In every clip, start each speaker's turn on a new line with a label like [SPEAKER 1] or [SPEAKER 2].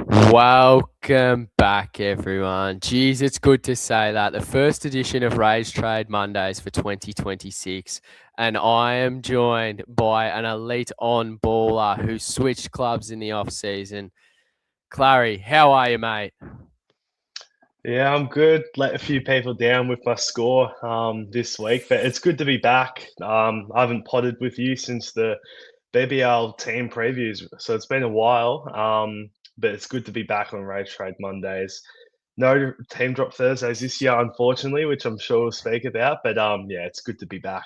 [SPEAKER 1] Welcome back, everyone. Geez, it's good to say that. The first edition of Rage Trade Mondays for 2026. And I am joined by an elite on baller who switched clubs in the off season. Clary, how are you, mate?
[SPEAKER 2] Yeah, I'm good. Let a few people down with my score this week, but it's good to be back. I haven't potted with you since the BBL team previews, so it's been a while. But it's good to be back on Rage Trade Mondays. No team drop Thursdays this year, unfortunately, which I'm sure we'll speak about. But yeah, it's good to be back.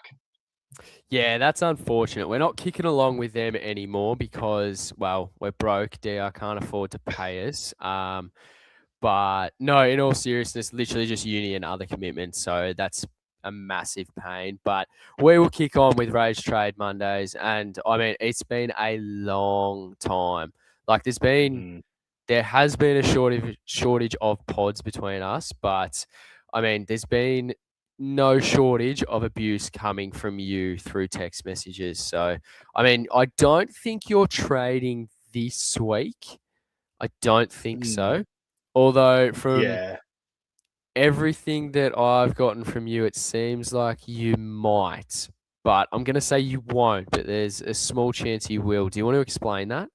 [SPEAKER 1] Yeah, that's unfortunate. We're not kicking along with them anymore because, well, we're broke. DR can't afford to pay us. But no, in all seriousness, literally just uni and other commitments. So that's a massive pain. But we will kick on with Rage Trade Mondays. And I mean, it's been a long time. Like
[SPEAKER 2] Mm.
[SPEAKER 1] there has been a shortage of pods between us, but I mean, there's been no shortage of abuse coming from you through text messages. So, I mean, I don't think you're trading this week. I don't think
[SPEAKER 2] Mm.
[SPEAKER 1] so. Although, from
[SPEAKER 2] Yeah.
[SPEAKER 1] everything that I've gotten from you, it seems like you might. But I'm going to say you won't, but there's a small chance you will. Do you want to explain that?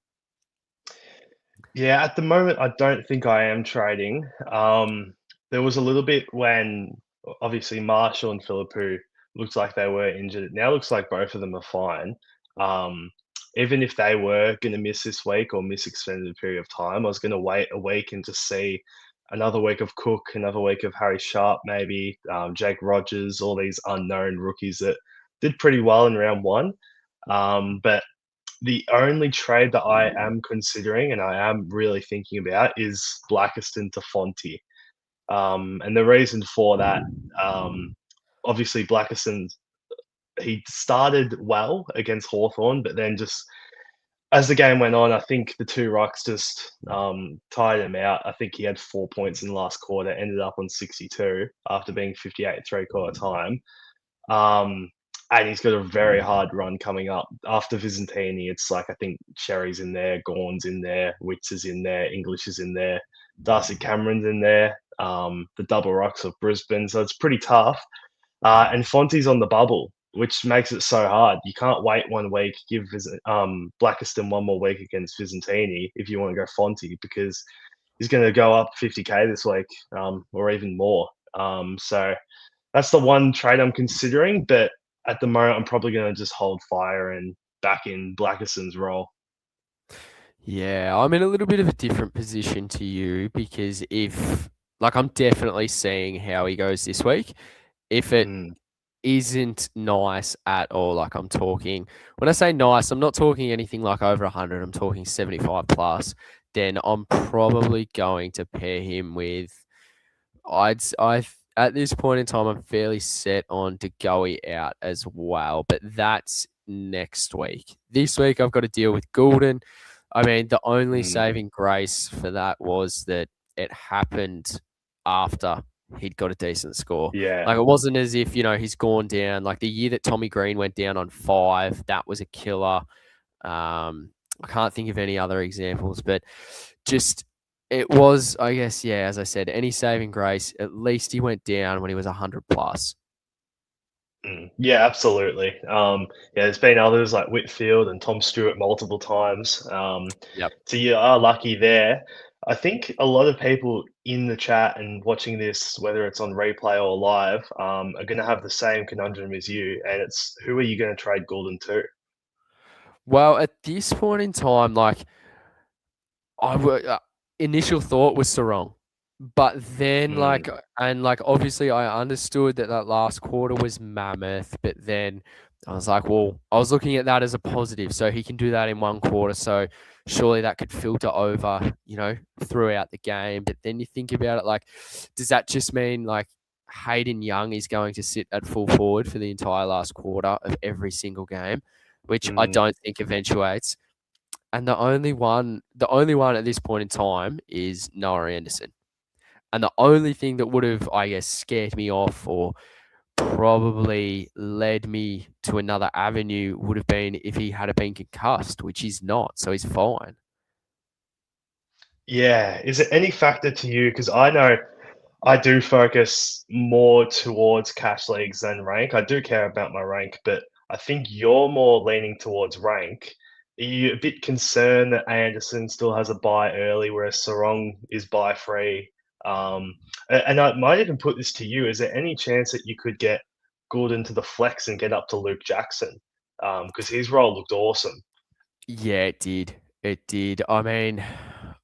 [SPEAKER 2] Yeah, at the moment, I don't think I am trading. There was a little bit when obviously Marshall and Philippou looked like they were injured. It now looks like both of them are fine. Um, Even if they were going to miss this week or miss extended period of time, I was going to wait a week and just see another week of Cook, another week of Harry Sharp, maybe Jake Rogers, all these unknown rookies that did pretty well in round one. But the only trade that I am considering and I am really thinking about is Blackiston to Fonte. And the reason for that, um, obviously, Blackiston, he started well against Hawthorn, but then just as the game went on, I think the two rocks just tired him out. I think he had 4 points in the last quarter, ended up on 62 after being 58 three-quarter time. Um, and he's got a very hard run coming up. After Visentini, it's like I think Sherry's in there, Gorn's in there, Witts is in there, English is in there, Darcy Cameron's in there, the double rocks of Brisbane. So it's pretty tough. And Fonte's on the bubble, which makes it so hard. You can't wait 1 week, give Blackiston one more week against Visentini if you want to go Fonte because he's going to go up 50k this week or even more. So that's the one trade I'm considering, but at the moment, I'm probably going to just hold fire and back in Blackiston's role.
[SPEAKER 1] Yeah, I'm in a little bit of a different position to you because like, I'm definitely seeing how he goes this week. If it
[SPEAKER 2] Mm.
[SPEAKER 1] isn't nice at all, like, when I say nice, I'm not talking anything like over 100, I'm talking 75 plus, then I'm probably going to pair him with, at this point in time, I'm fairly set on Degoe out as well, but that's next week. This week, I've got to deal with Goulden. I mean, the only
[SPEAKER 2] Mm.
[SPEAKER 1] saving grace for that was that it happened after he'd got a decent score.
[SPEAKER 2] Yeah.
[SPEAKER 1] Like, it wasn't as if, he's gone down. Like, the year that Tommy Green went down on 5, that was a killer. I can't think of any other examples, but just it was, I guess, yeah, as I said, any saving grace, at least he went down when he was 100 plus.
[SPEAKER 2] Yeah, absolutely. Yeah, there's been others like Whitfield and Tom Stewart multiple times.
[SPEAKER 1] Yep.
[SPEAKER 2] So you are lucky there. I think a lot of people in the chat and watching this, whether it's on replay or live, are going to have the same conundrum as you, and it's who are you going to trade Golden to?
[SPEAKER 1] Well, at this point in time, like, initial thought was Sarong. But then,
[SPEAKER 2] Mm.
[SPEAKER 1] obviously, I understood that last quarter was mammoth. But then I was like, well, I was looking at that as a positive. So he can do that in one quarter. So surely that could filter over, throughout the game. But then you think about it, like, does that just mean like Hayden Young is going to sit at full forward for the entire last quarter of every single game, which I
[SPEAKER 2] Mm.
[SPEAKER 1] don't think eventuates. And the only one at this point in time is Noah Anderson. And the only thing that would have, I guess, scared me off or probably led me to another avenue would have been if he had been concussed, which he's not. So he's fine.
[SPEAKER 2] Yeah. Is it any factor to you? Because I know I do focus more towards cash leagues than rank. I do care about my rank, but I think you're more leaning towards rank. Are you a bit concerned that Anderson still has a buy early, whereas Sarong is buy free? And I might even put this to you: is there any chance that you could get Good into the flex and get up to Luke Jackson? Because his role looked awesome.
[SPEAKER 1] Yeah, it did. It did. I mean,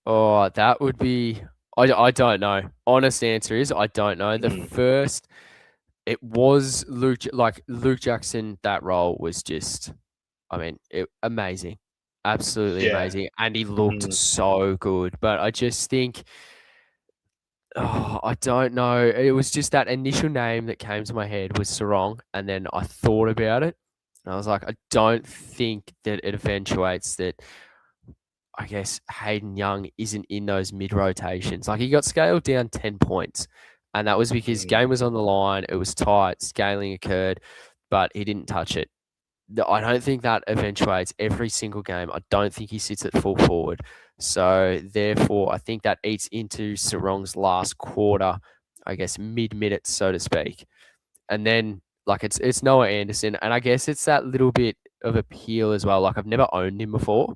[SPEAKER 1] oh, that would be. I don't know. Honest answer is I don't know. The
[SPEAKER 2] Mm,
[SPEAKER 1] first, it was like Luke Jackson. That role was just, I mean, amazing, absolutely
[SPEAKER 2] yeah.
[SPEAKER 1] amazing, and he looked
[SPEAKER 2] Mm,
[SPEAKER 1] so good. But I just think, oh, I don't know. It was just that initial name that came to my head was Sarong, and then I thought about it, and I was like, I don't think that it eventuates that. I guess Hayden Young isn't in those mid rotations. Like he got scaled down 10 points, and that was because
[SPEAKER 2] mm,
[SPEAKER 1] game was on the line. It was tight. Scaling occurred, but he didn't touch it. I don't think that eventuates every single game. I don't think he sits at full forward. So therefore, I think that eats into Sarong's last quarter, I guess mid minutes, so to speak. And then like it's Noah Anderson, and I guess it's that little bit of appeal as well. Like I've never owned him before,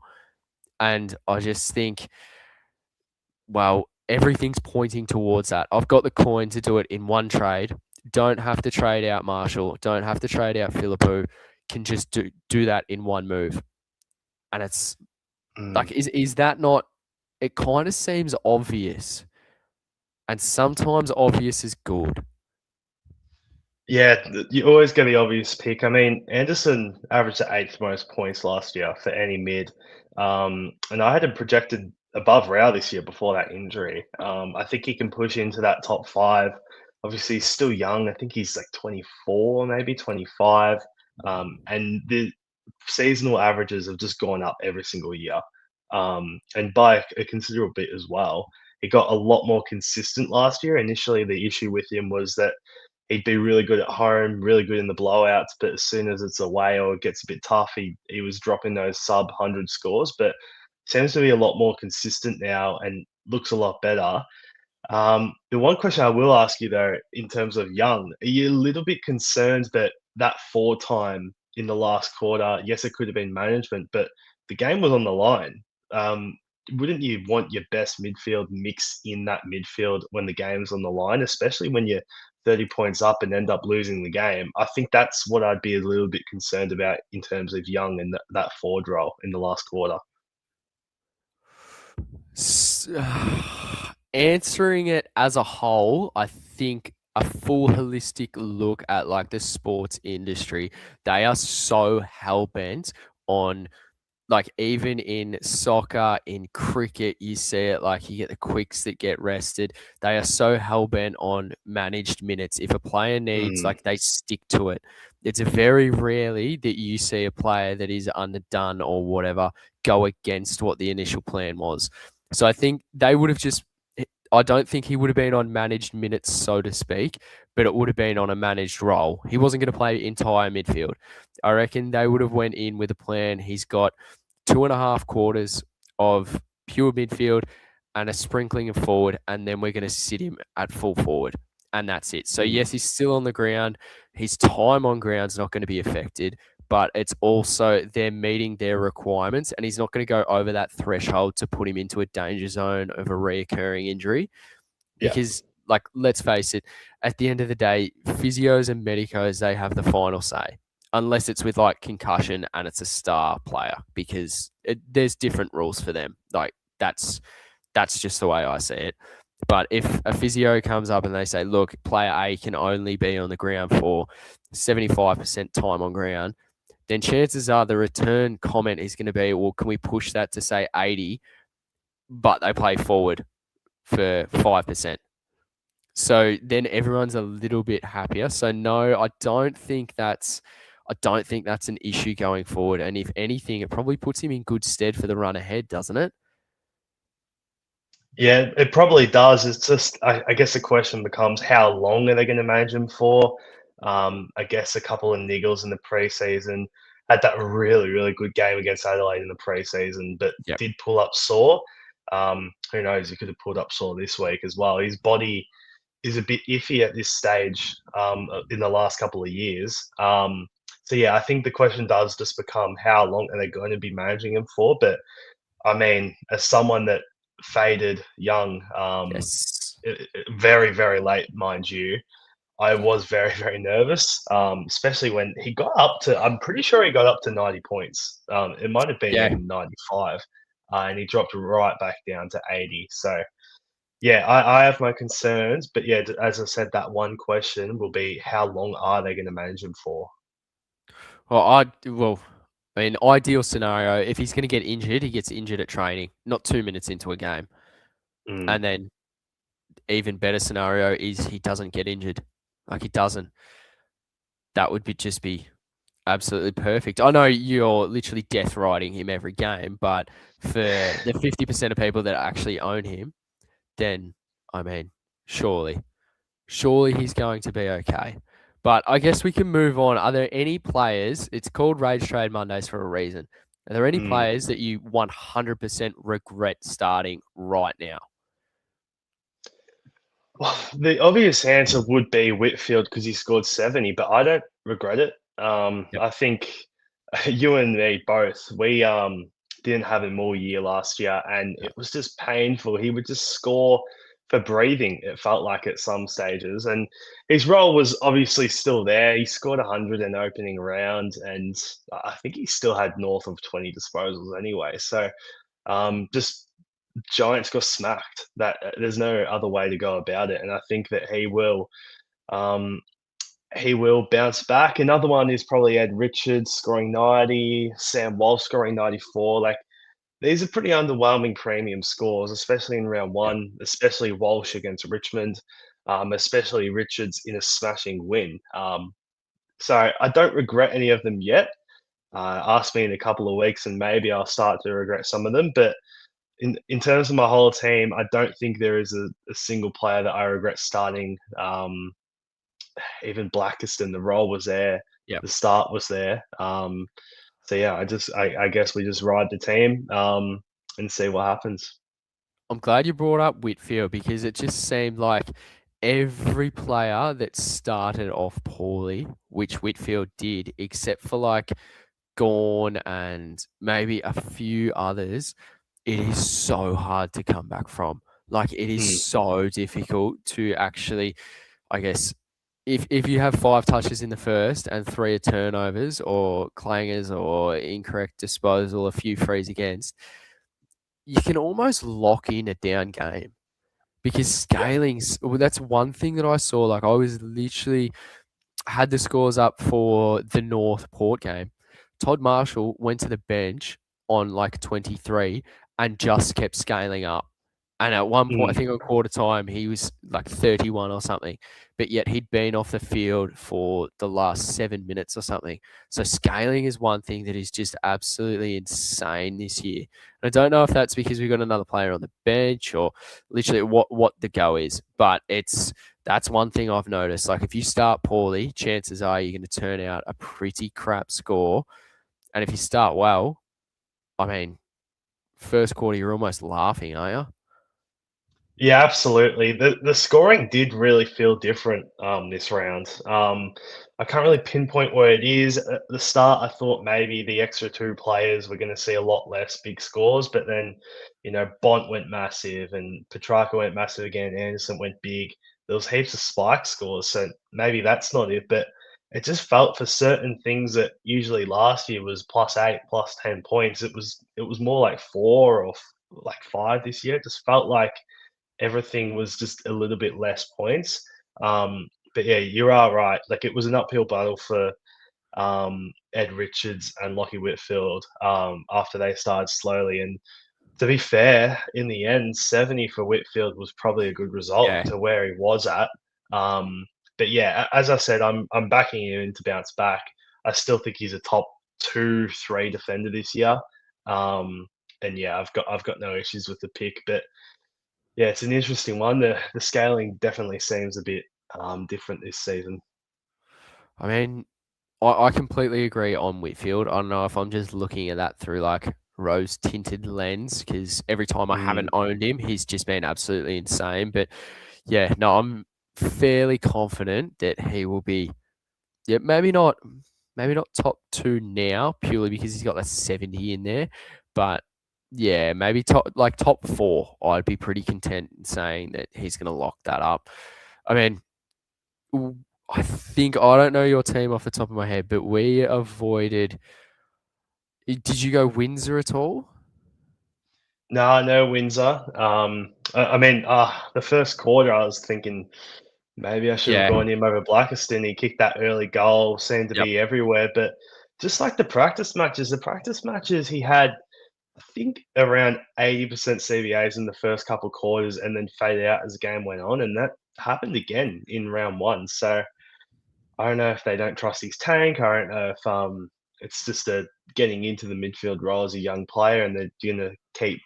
[SPEAKER 1] and I just think, well, everything's pointing towards that. I've got the coin to do it in one trade. Don't have to trade out Marshall. Don't have to trade out Philippou. Can just do that in one move. And it's like,
[SPEAKER 2] mm.
[SPEAKER 1] is that not? It kind of seems obvious, and sometimes obvious is good.
[SPEAKER 2] Yeah, you always get the obvious pick. I mean, Anderson averaged the eighth most points last year for any mid, and I had him projected above Rao this year before that injury. I think he can push into that top five. Obviously, he's still young. I think he's like 24, maybe 25, and the seasonal averages have just gone up every single year, and by a considerable bit as well. He got a lot more consistent last year. Initially, the issue with him was that he'd be really good at home, really good in the blowouts, but as soon as it's away or it gets a bit tough, he was dropping those sub 100 scores, but seems to be a lot more consistent now and looks a lot better. The one question I will ask you though, in terms of Young, are you a little bit concerned that that four time in the last quarter, yes, it could have been management, but the game was on the line. Um, wouldn't you want your best midfield mix in that midfield when the game's on the line, especially when you're 30 points up and end up losing the game? I think that's what I'd be a little bit concerned about in terms of Young and that forward role in the last quarter.
[SPEAKER 1] Answering it as a whole, I think a full holistic look at like the sports industry, they are so hell bent on, like, even in soccer, in cricket, you see it, like you get the quicks that get rested. They are so hell bent on managed minutes. If a player needs,
[SPEAKER 2] Mm,
[SPEAKER 1] like, they stick to it. It's very rarely that you see a player that is underdone or whatever go against what the initial plan was. So I think they would have just, I don't think he would have been on managed minutes, so to speak, but it would have been on a managed role. He wasn't going to play entire midfield. I reckon they would have went in with a plan. He's got 2.5 quarters of pure midfield and a sprinkling of forward, and then we're going to sit him at full forward, and that's it. So
[SPEAKER 2] mm,
[SPEAKER 1] yes, he's still on the ground. His time on ground's not going to be affected, but it's also they're meeting their requirements, and he's not going to go over that threshold to put him into a danger zone of a reoccurring injury.
[SPEAKER 2] yeah.
[SPEAKER 1] Because, like, let's face it, at the end of the day, physios and medicos, they have the final say, unless it's with like concussion and it's a star player, because there's different rules for them. Like, that's just the way I see it. But if a physio comes up and they say, look, player A can only be on the ground for 75% time on ground, then chances are the return comment is going to be, well, can we push that to say 80, but they play forward for 5%? So then everyone's a little bit happier. So no, I don't think that's an issue going forward. And if anything, it probably puts him in good stead for the run ahead, doesn't it?
[SPEAKER 2] Yeah, it probably does. It's just, I guess the question becomes how long are they going to manage him for? I guess a couple of niggles in the preseason. Had that really, really good game against Adelaide in the preseason, but
[SPEAKER 1] Yep.
[SPEAKER 2] did pull up sore. Who knows? He could have pulled up sore this week as well. His body is a bit iffy at this stage in the last couple of years. So yeah, I think the question does just become how long are they going to be managing him for? But I mean, as someone that faded young,
[SPEAKER 1] Yes.
[SPEAKER 2] very very late, mind you, I was very very nervous, especially when he got up to. I'm pretty sure he got up to 90 points. It might have been
[SPEAKER 1] Yeah.
[SPEAKER 2] even 95, and he dropped right back down to 80. So yeah, I have my concerns, but yeah, as I said, that one question will be how long are they going to manage him for?
[SPEAKER 1] Well, I mean, ideal scenario, if he's going to get injured, he gets injured at training, not 2 minutes into a game.
[SPEAKER 2] Mm,
[SPEAKER 1] And then even better scenario is he doesn't get injured. Like he doesn't. That would be absolutely perfect. I know you're literally death riding him every game, but for the 50% of people that actually own him, then I mean, surely, surely he's going to be okay. But I guess we can move on. Are there any players? It's called Rage Trade Mondays for a reason. Are there any
[SPEAKER 2] mm.
[SPEAKER 1] players that you 100% regret starting right now?
[SPEAKER 2] Well, the obvious answer would be Whitfield because he scored 70, but I don't regret it.
[SPEAKER 1] Yep.
[SPEAKER 2] I think you and me both, we didn't have him all year last year, and
[SPEAKER 1] No.
[SPEAKER 2] it was just painful. He would just score for breathing, it felt like at some stages. And his role was obviously still there. He scored 100 in opening round, and I think he still had north of 20 disposals anyway. So just Giants got smacked. That there's no other way to go about it, and I think that um, he will bounce back. Another one is probably Ed Richards scoring 90, Sam Walsh scoring 94. Like these are pretty underwhelming premium scores, especially in round
[SPEAKER 1] Yep.
[SPEAKER 2] one, especially Walsh against Richmond, especially Richards in a smashing win. So I don't regret any of them yet. Ask me in a couple of weeks, and maybe I'll start to regret some of them, but in terms of my whole team, I don't think there is a single player that I regret starting. Even Blackiston, the role was there,
[SPEAKER 1] Yep.
[SPEAKER 2] the start was there. So yeah, I guess we just ride the team and see what happens.
[SPEAKER 1] I'm glad you brought up Whitfield because it just seemed like every player that started off poorly, which Whitfield did, except for like Gorn and maybe a few others, it is so hard to come back from. Like it is
[SPEAKER 2] Mm,
[SPEAKER 1] so difficult to actually, I guess, if you have 5 touches in the first and 3 are turnovers or clangers or incorrect disposal, a few frees against, you can almost lock in a down game because
[SPEAKER 2] yeah.
[SPEAKER 1] scaling's well, that's one thing that I saw. Like I was literally had the scores up for the North Port game. Todd Marshall went to the bench on like 23 and just kept scaling up. And at one point, I
[SPEAKER 2] Mm.
[SPEAKER 1] think at quarter time, he was like 31 or something, but yet he'd been off the field for the last 7 minutes or something. So scaling is one thing that is just absolutely insane this year. And I don't know if that's because we've got another player on the bench or literally what the go is, but that's one thing I've noticed. Like if you start poorly, chances are you're going to turn out a pretty crap score. And if you start well, I mean, first quarter you're almost laughing, aren't you?
[SPEAKER 2] Yeah, absolutely. The scoring did really feel different this round. I can't really pinpoint where it is. At the start, I thought maybe the extra two players were going to see a lot less big scores, but then, Bont went massive and Petrarca went massive again. Anderson went big. There was heaps of spike scores, so maybe that's not it. But it just felt for certain things that usually last year was +8, +10 points. It was more like four or like five this year. It just felt like everything was just a little bit less points. But yeah, you are right. Like it was an uphill battle for Ed Richards and Lockie Whitfield after they started slowly. And to be fair, in the end, 70 for Whitfield was probably a good result
[SPEAKER 1] Yeah.
[SPEAKER 2] to where he was at. But yeah, as I said, I'm backing him to bounce back. I still think he's a top 2, 3 defender this year. And yeah, I've got no issues with the pick, but yeah, it's an interesting one. The scaling definitely seems a bit different this season.
[SPEAKER 1] I mean, I completely agree on Whitfield. I don't know if I'm just looking at that through like rose tinted lens because every time I haven't
[SPEAKER 2] Mm.
[SPEAKER 1] owned him, he's just been absolutely insane. But yeah, no, I'm fairly confident that he will be. Yeah, maybe not top two now, purely because he's got that 70 in there. But yeah, maybe top four. I'd be pretty content in saying that he's going to lock that up. I mean, I think I don't know your team off the top of my head, but we avoided. Did you go Windsor at all?
[SPEAKER 2] No, no Windsor. I mean, the first quarter, I was thinking maybe I should have
[SPEAKER 1] Yeah.
[SPEAKER 2] gone him over Blackiston. He kicked that early goal, seemed to
[SPEAKER 1] Yep.
[SPEAKER 2] be everywhere. But just like the practice matches he had, I think around 80% CVAs in the first couple of quarters, and then faded out as the game went on, and that happened again in round one. So I don't know if they don't trust his tank. I don't know if it's just a getting into the midfield role as a young player, and they're going to keep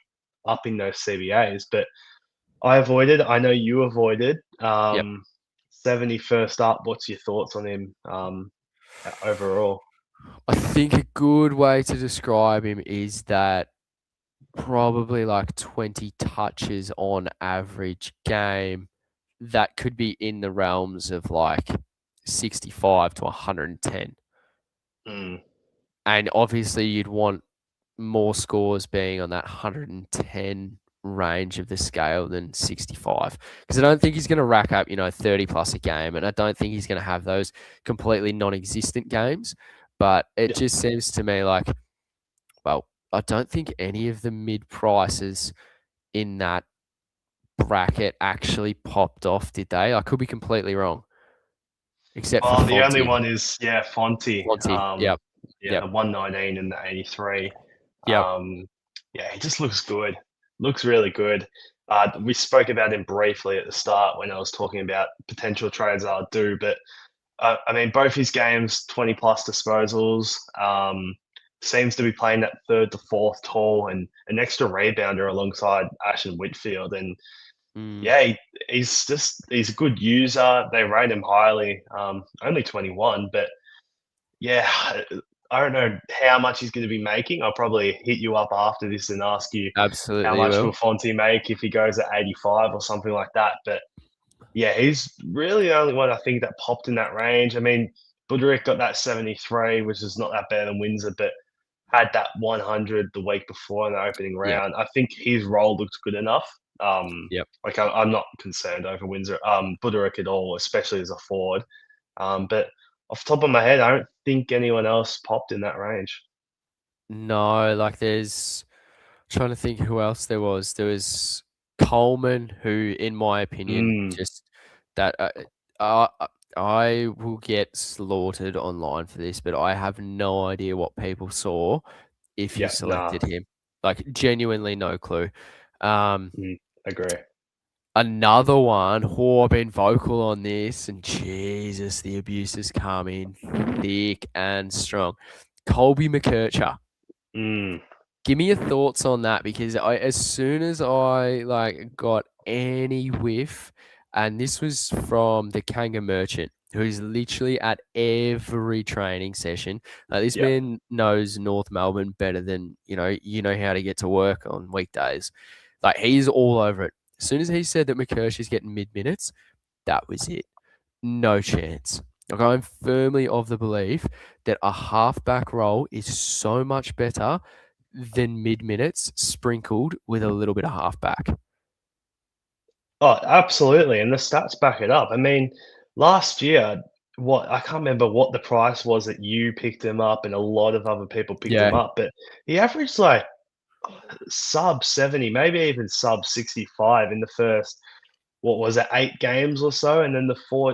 [SPEAKER 2] upping those CVAs. But I avoided. I know you avoided.
[SPEAKER 1] Yep.
[SPEAKER 2] 71st up. What's your thoughts on him overall?
[SPEAKER 1] I think a good way to describe him is that probably like 20 touches on average game. That could be in the realms of like 65 to 110.
[SPEAKER 2] Mm,
[SPEAKER 1] And obviously, you'd want more scores being on that 110 range of the scale than 65. Because I don't think he's going to rack up, 30 plus a game. And I don't think he's going to have those completely non existent games. But it
[SPEAKER 2] yeah.
[SPEAKER 1] just seems to me like, well, I don't think any of the mid prices in that bracket actually popped off, did they? I could be completely wrong, except for
[SPEAKER 2] Well, the only
[SPEAKER 1] Fonty.
[SPEAKER 2] one is Fonte.
[SPEAKER 1] Fonty. Yep.
[SPEAKER 2] Yeah,
[SPEAKER 1] Yep.
[SPEAKER 2] the 119 and the 83.
[SPEAKER 1] Yep.
[SPEAKER 2] Yeah, he just looks good. Looks really good. We spoke about him briefly at the start when I was talking about potential trades I'll do, but I mean, both his games, 20 plus disposals. Seems to be playing that third to fourth tall and an extra rebounder alongside Ashton Whitfield. And
[SPEAKER 1] Mm,
[SPEAKER 2] yeah, he's a good user. They rate him highly. Only 21, but yeah, I don't know how much he's going to be making. I'll probably hit you up after this and ask you how
[SPEAKER 1] absolutely
[SPEAKER 2] much will
[SPEAKER 1] will.
[SPEAKER 2] Fonte make if he goes at 85 or something like that. But yeah, he's really the only one I think that popped in that range. I mean, Buderick got that 73, which is not that better than Windsor, but had that 100 the week before in the opening
[SPEAKER 1] Yep.
[SPEAKER 2] round. I think his role looks good enough.
[SPEAKER 1] Yep.
[SPEAKER 2] Like I'm not concerned over Windsor, Buderick at all, especially as a forward. But off the top of my head, I don't think anyone else popped in that range.
[SPEAKER 1] No, like trying to think who else there was. There was Coleman, who, in my opinion,
[SPEAKER 2] Mm,
[SPEAKER 1] just that uh, I will get slaughtered online for this, but I have no idea what people saw if you
[SPEAKER 2] yeah, nah,
[SPEAKER 1] selected him. Like genuinely no clue. Um,
[SPEAKER 2] agree.
[SPEAKER 1] Another one, I've been vocal on this, and Jesus, the abuse has come in thick and strong. Colby McKercher.
[SPEAKER 2] Mm,
[SPEAKER 1] Give me your thoughts on that because as soon as I like got any whiff, and this was from the Kanga Merchant, who's literally at every training session. This
[SPEAKER 2] yeah.
[SPEAKER 1] man knows North Melbourne better than you know how to get to work on weekdays. Like he's all over it. As soon as he said that McKershy's getting mid minutes, that was it. No chance. Like I'm firmly of the belief that a halfback role is so much better than mid minutes sprinkled with a little bit of halfback.
[SPEAKER 2] Oh, absolutely, and the stats back it up. I mean, last year, what I can't remember what the price was that you picked him up and a lot of other people picked him
[SPEAKER 1] Yeah,
[SPEAKER 2] up, but he averaged like sub 70, maybe even sub 65 in the first, what was it, 8 games or so, and then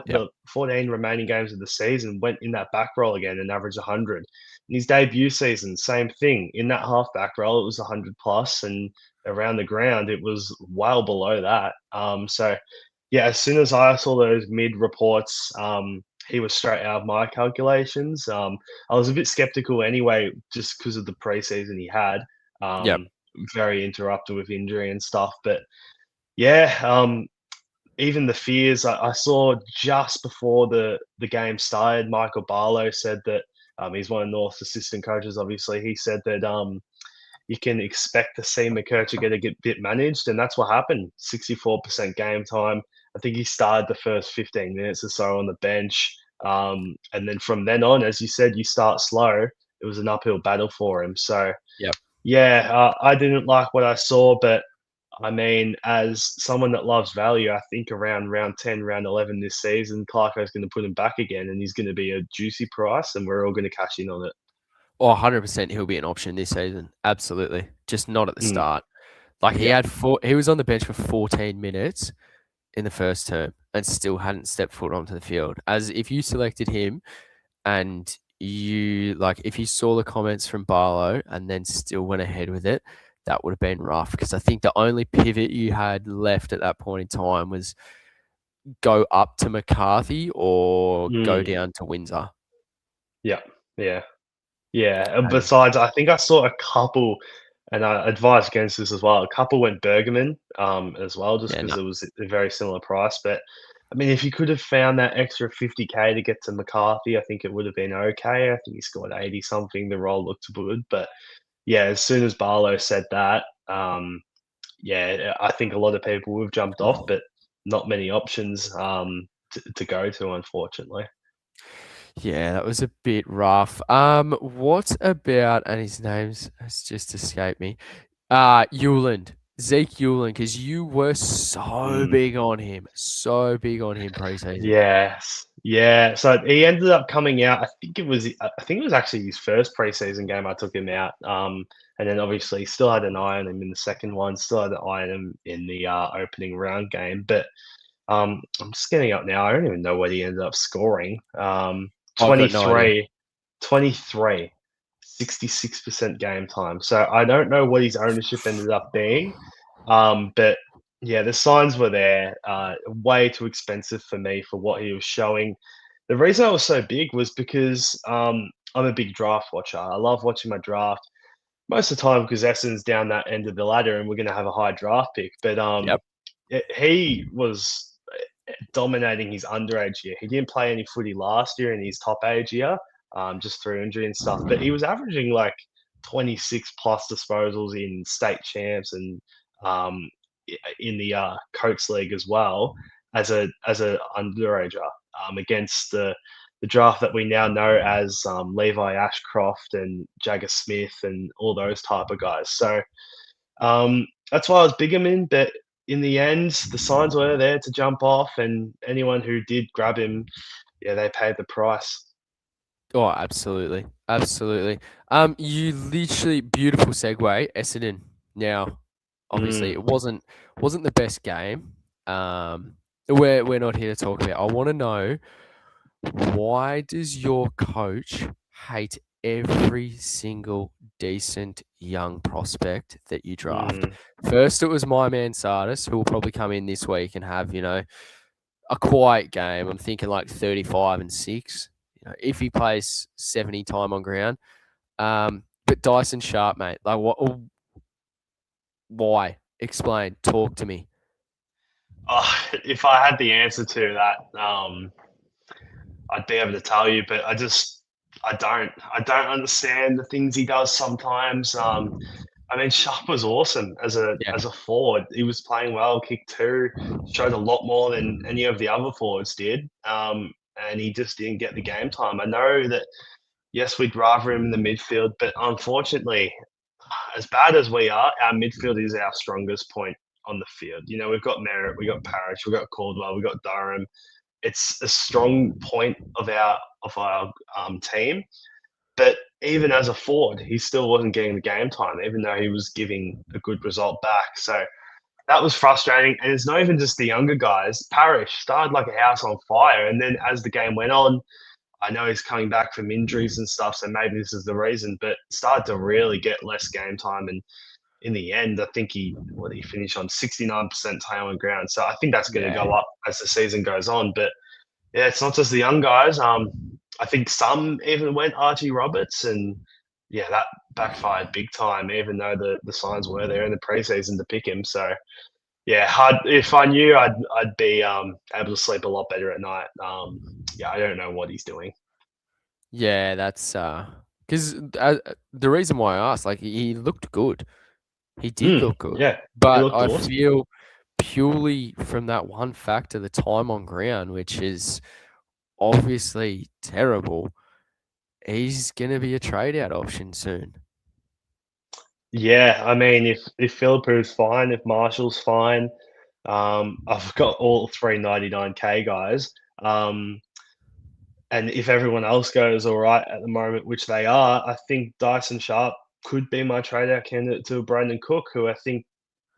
[SPEAKER 1] yeah,
[SPEAKER 2] the 14 remaining games of the season went in that back roll again and averaged 100. In his debut season, same thing. In that half back roll, it was 100 plus, and around the ground, it was well below that. So yeah, as soon as I saw those mid reports, he was straight out of my calculations. I was a bit skeptical anyway, just because of the preseason he had.
[SPEAKER 1] yeah,
[SPEAKER 2] Um, Very interrupted with injury and stuff, but yeah, even the fears I saw just before the game started, Michael Barlow said that he's one of North's assistant coaches. Obviously, he said that you can expect to see McKercher get a bit managed, and that's what happened. 64% game time. I think he started the first 15 minutes or so on the bench. And then from then on, as you said, you start slow. It was an uphill battle for him. So,
[SPEAKER 1] Yep.
[SPEAKER 2] yeah, I didn't like what I saw, but I mean, as someone that loves value, I think around round 10, round 11 this season, Clarko's going to put him back again, and he's going to be a juicy price, and we're all going to cash in on it.
[SPEAKER 1] Oh, 100% he'll be an option this season. Absolutely. Just not at the
[SPEAKER 2] Mm,
[SPEAKER 1] start. Like
[SPEAKER 2] yeah.
[SPEAKER 1] he was on the bench for 14 minutes in the first term and still hadn't stepped foot onto the field. As if you selected him and if you saw the comments from Barlow and then still went ahead with it, that would have been rough because I think the only pivot you had left at that point in time was go up to McCarthy or go
[SPEAKER 2] Mm,
[SPEAKER 1] down to Windsor.
[SPEAKER 2] yeah. Yeah. Yeah. And
[SPEAKER 1] And
[SPEAKER 2] besides, I think I saw a couple, and I advise against this as well. A couple went Bergman as well, just
[SPEAKER 1] yeah,
[SPEAKER 2] because
[SPEAKER 1] no.
[SPEAKER 2] it was a very similar price. But I mean, if you could have found that extra 50K to get to McCarthy, I think it would have been okay. I think he scored 80 something. The role looked good. But yeah, as soon as Barlow said that, yeah, I think a lot of people would have jumped off, but not many options to go to, unfortunately.
[SPEAKER 1] Yeah, that was a bit rough. What about, and his name's has just escaped me. Euland. Zeke Euland, because you were
[SPEAKER 2] Mm.
[SPEAKER 1] so big on him preseason.
[SPEAKER 2] Yes. Yeah. So he ended up coming out. I think it was actually his first preseason game I took him out. And then obviously still had an eye on him in the second one, still had an eye on him in the opening round game. But I'm just getting up now. I don't even know what he ended up scoring.
[SPEAKER 1] I've got no idea.
[SPEAKER 2] 23, 23, 66% game time. So I don't know what his ownership ended up being. But yeah, the signs were there. Way too expensive for me for what he was showing. The reason I was so big was because I'm a big draft watcher. I love watching my draft most of the time because Essendon's down that end of the ladder and we're going to have a high draft pick. But
[SPEAKER 1] Yep.
[SPEAKER 2] he was dominating his underage year. He didn't play any footy last year in his top age year, just through injury and stuff. But he was averaging like 26 plus disposals in state champs and um, in the Coates League as well as a underager against the draft that we now know as Levi Ashcroft and Jagger Smith and all those type of guys. So that's why I was big him in, but in the end, the signs were there to jump off, and anyone who did grab him, yeah, they paid the price.
[SPEAKER 1] Oh, absolutely. Absolutely. You literally beautiful segue, Essendon. Now, obviously
[SPEAKER 2] Mm,
[SPEAKER 1] it wasn't the best game. We're not here to talk about. I want to know, why does your coach hate every single decent young prospect that you draft?
[SPEAKER 2] mm.
[SPEAKER 1] First, it was my man Sardis, who will probably come in this week and have, a quiet game. I'm thinking like 35 and 6. If he plays 70 time on ground. But Dyson Sharp, mate, like what? Why? Explain. Talk to me.
[SPEAKER 2] Oh, if I had the answer to that, I'd be able to tell you, but I don't understand the things he does sometimes. I mean, Sharp was awesome as a
[SPEAKER 1] Yeah,
[SPEAKER 2] as a forward. He was playing well, kicked two, showed a lot more than any of the other forwards did. And he just didn't get the game time. I know that yes, we'd rather him in the midfield, but unfortunately, as bad as we are, our midfield is our strongest point on the field. We've got Merritt, we've got Parrish, we've got Caldwell, we've got Durham. It's a strong point of our team. But even as a forward, he still wasn't getting the game time, even though he was giving a good result back. So that was frustrating. And it's not even just the younger guys. Parrish started like a house on fire. And then as the game went on, I know he's coming back from injuries and stuff. So maybe this is the reason, but started to really get less game time. And in the end, I think what did he finish on? 69% time on ground. So I think that's going to
[SPEAKER 1] yeah,
[SPEAKER 2] go up as the season goes on. But yeah, it's not just the young guys. I think some even went Archie Roberts, and yeah, that backfired big time. Even though the signs were there in the preseason to pick him, so yeah, hard. If I knew, I'd be able to sleep a lot better at night. Yeah, I don't know what he's doing.
[SPEAKER 1] yeah. Because the reason why I asked, like, he looked good. He did look good,
[SPEAKER 2] Yeah, he
[SPEAKER 1] but
[SPEAKER 2] looked
[SPEAKER 1] I
[SPEAKER 2] awesome.
[SPEAKER 1] feel purely from that one factor, the time on ground, which is obviously terrible, he's gonna be a trade out option soon.
[SPEAKER 2] Yeah, I mean, if Philippou's fine, if Marshall's fine, I've got all three 99K guys. Um, and if everyone else goes all right at the moment, which they are, I think Dyson Sharp could be my trade out candidate to Brandon Cook, who I think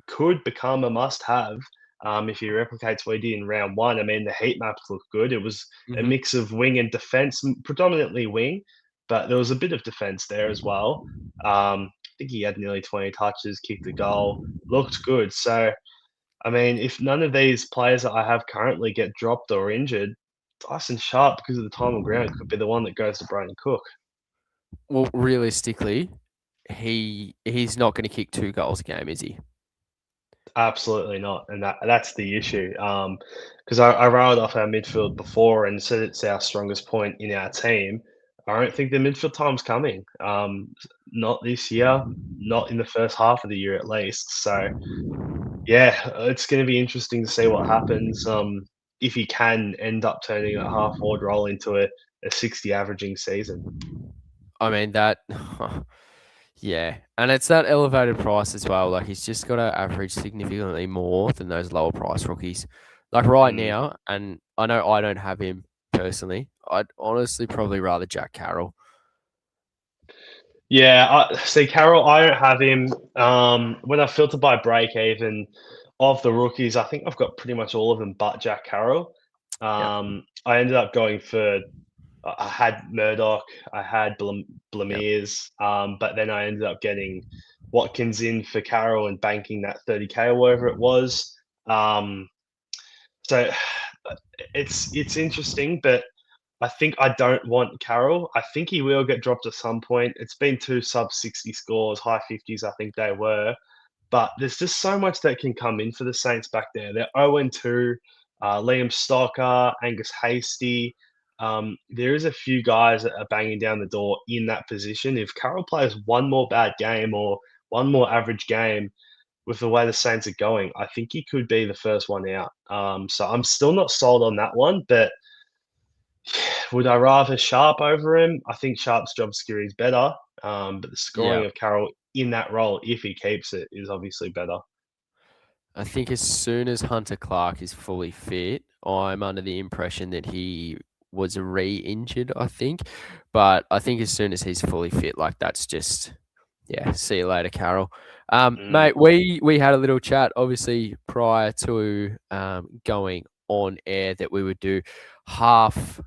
[SPEAKER 2] could become a must-have, if he replicates what he did in round one. I mean, the heat maps look good. It was a
[SPEAKER 1] Mhm.
[SPEAKER 2] mix of wing and defense, predominantly wing, but there was a bit of defense there as well. I think he had nearly 20 touches, kicked a goal, looked good. So, I mean, if none of these players that I have currently get dropped or injured, Dyson Sharp, because of the time on ground, could be the one that goes to Brandon Cook.
[SPEAKER 1] Well, realistically, he's not gonna kick 2 goals a game, is he?
[SPEAKER 2] Absolutely not, and that's the issue. Because I railed off our midfield before and said it's our strongest point in our team. I don't think the midfield time's coming. Not this year, not in the first half of the year at least. So yeah, it's going to be interesting to see what happens. If he can end up turning a half forward role into a 60 averaging season.
[SPEAKER 1] I mean, that yeah, and it's that elevated price as well, like, he's just gotta average significantly more than those lower price rookies. Like, right
[SPEAKER 2] Mm.
[SPEAKER 1] now, and I know I don't have him personally, I'd honestly probably rather Jack Carroll.
[SPEAKER 2] Yeah, see, Carroll, I don't have him. When I filter by break even of the rookies, I think I've got pretty much all of them but Jack Carroll.
[SPEAKER 1] Yep,
[SPEAKER 2] I ended up going for I had Murdoch, I had
[SPEAKER 1] yep.
[SPEAKER 2] Blamiers, but then I ended up getting Watkins in for Carroll and banking that 30K or whatever it was. Um, so it's interesting, but I think I don't want Carroll. I think he will get dropped at some point. It's been two sub 60 scores, high 50s, I think they were. But there's just so much that can come in for the Saints back there. They're 0-2. Liam Stocker, Angus Hasty. There is a few guys that are banging down the door in that position. If Carroll plays one more bad game or one more average game with the way the Saints are going, I think he could be the first one out. So I'm still not sold on that one, but would I rather Sharp over him? I think Sharp's job security is better, but the
[SPEAKER 1] Yeah.
[SPEAKER 2] scoring of Carroll in that role, if he keeps it, is obviously better.
[SPEAKER 1] I think as soon as Hunter Clark is fully fit, I'm under the impression that he was re-injured, I think. But I think as soon as he's fully fit, like, that's just yeah, see you later, Carol.
[SPEAKER 2] Mm,
[SPEAKER 1] Mate, we had a little chat, obviously, prior to going on air, that we would do half,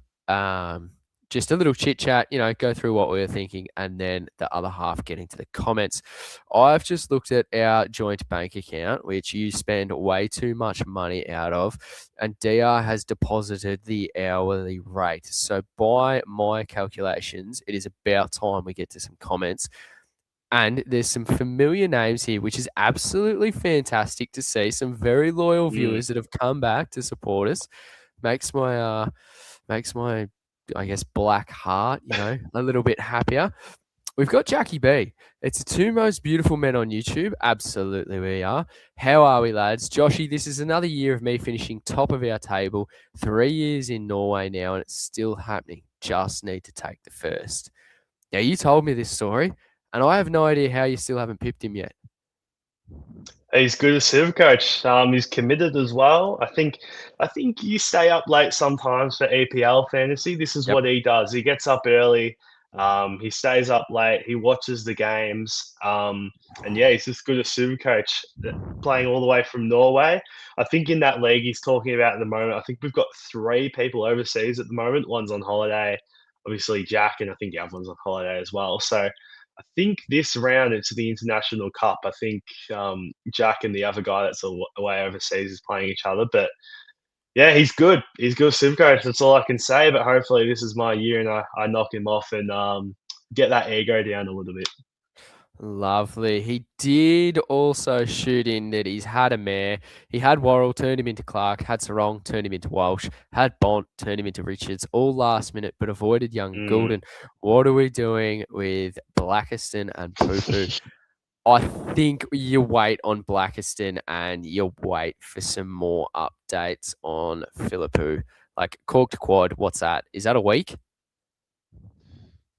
[SPEAKER 1] just a little chit chat, go through what we were thinking, and then the other half get into the comments. I've just looked at our joint bank account, which you spend way too much money out of, and DR has deposited the hourly rate. So, by my calculations, it is about time we get to some comments. And there's some familiar names here, which is absolutely fantastic to see. Some very loyal
[SPEAKER 2] mm.
[SPEAKER 1] viewers that have come back to support us. Makes my I guess black heart, a little bit happier. We've got Jackie B. It's the two most beautiful men on YouTube. Absolutely, we are. How are we, lads? Joshy, this is another year of me finishing top of our table. 3 years in Norway now, and it's still happening. Just need to take the first. Now, you told me this story, and I have no idea how you still haven't pipped him yet.
[SPEAKER 2] He's good as Civ coach. He's committed as well. I think you stay up late sometimes for EPL fantasy. This is
[SPEAKER 1] Yep.
[SPEAKER 2] what he does. He gets up early. He stays up late. He watches the games. And yeah, he's just good as Civ coach, playing all the way from Norway. I think in that league he's talking about at the moment, I think we've got three people overseas at the moment. One's on holiday, obviously Jack, and I think the other one's on holiday as well. So I think this round into the International Cup, I think Jack and the other guy that's away overseas is playing each other. But yeah, he's good. He's good Simcoe. That's all I can say. But hopefully, this is my year and I knock him off and get that ego down a little bit.
[SPEAKER 1] Lovely. He did also shoot in that he's had a mare. He had Worrell, turned him into Clark, had Sarong, turned him into Walsh, had Bont, turned him into Richards, all last minute, but avoided young
[SPEAKER 2] Mm.
[SPEAKER 1] Goulden. What are we doing with Blackiston and Poo Poo? I think you wait on Blackiston and you wait for some more updates on Philippou. Like corked quad, what's that? Is that a week?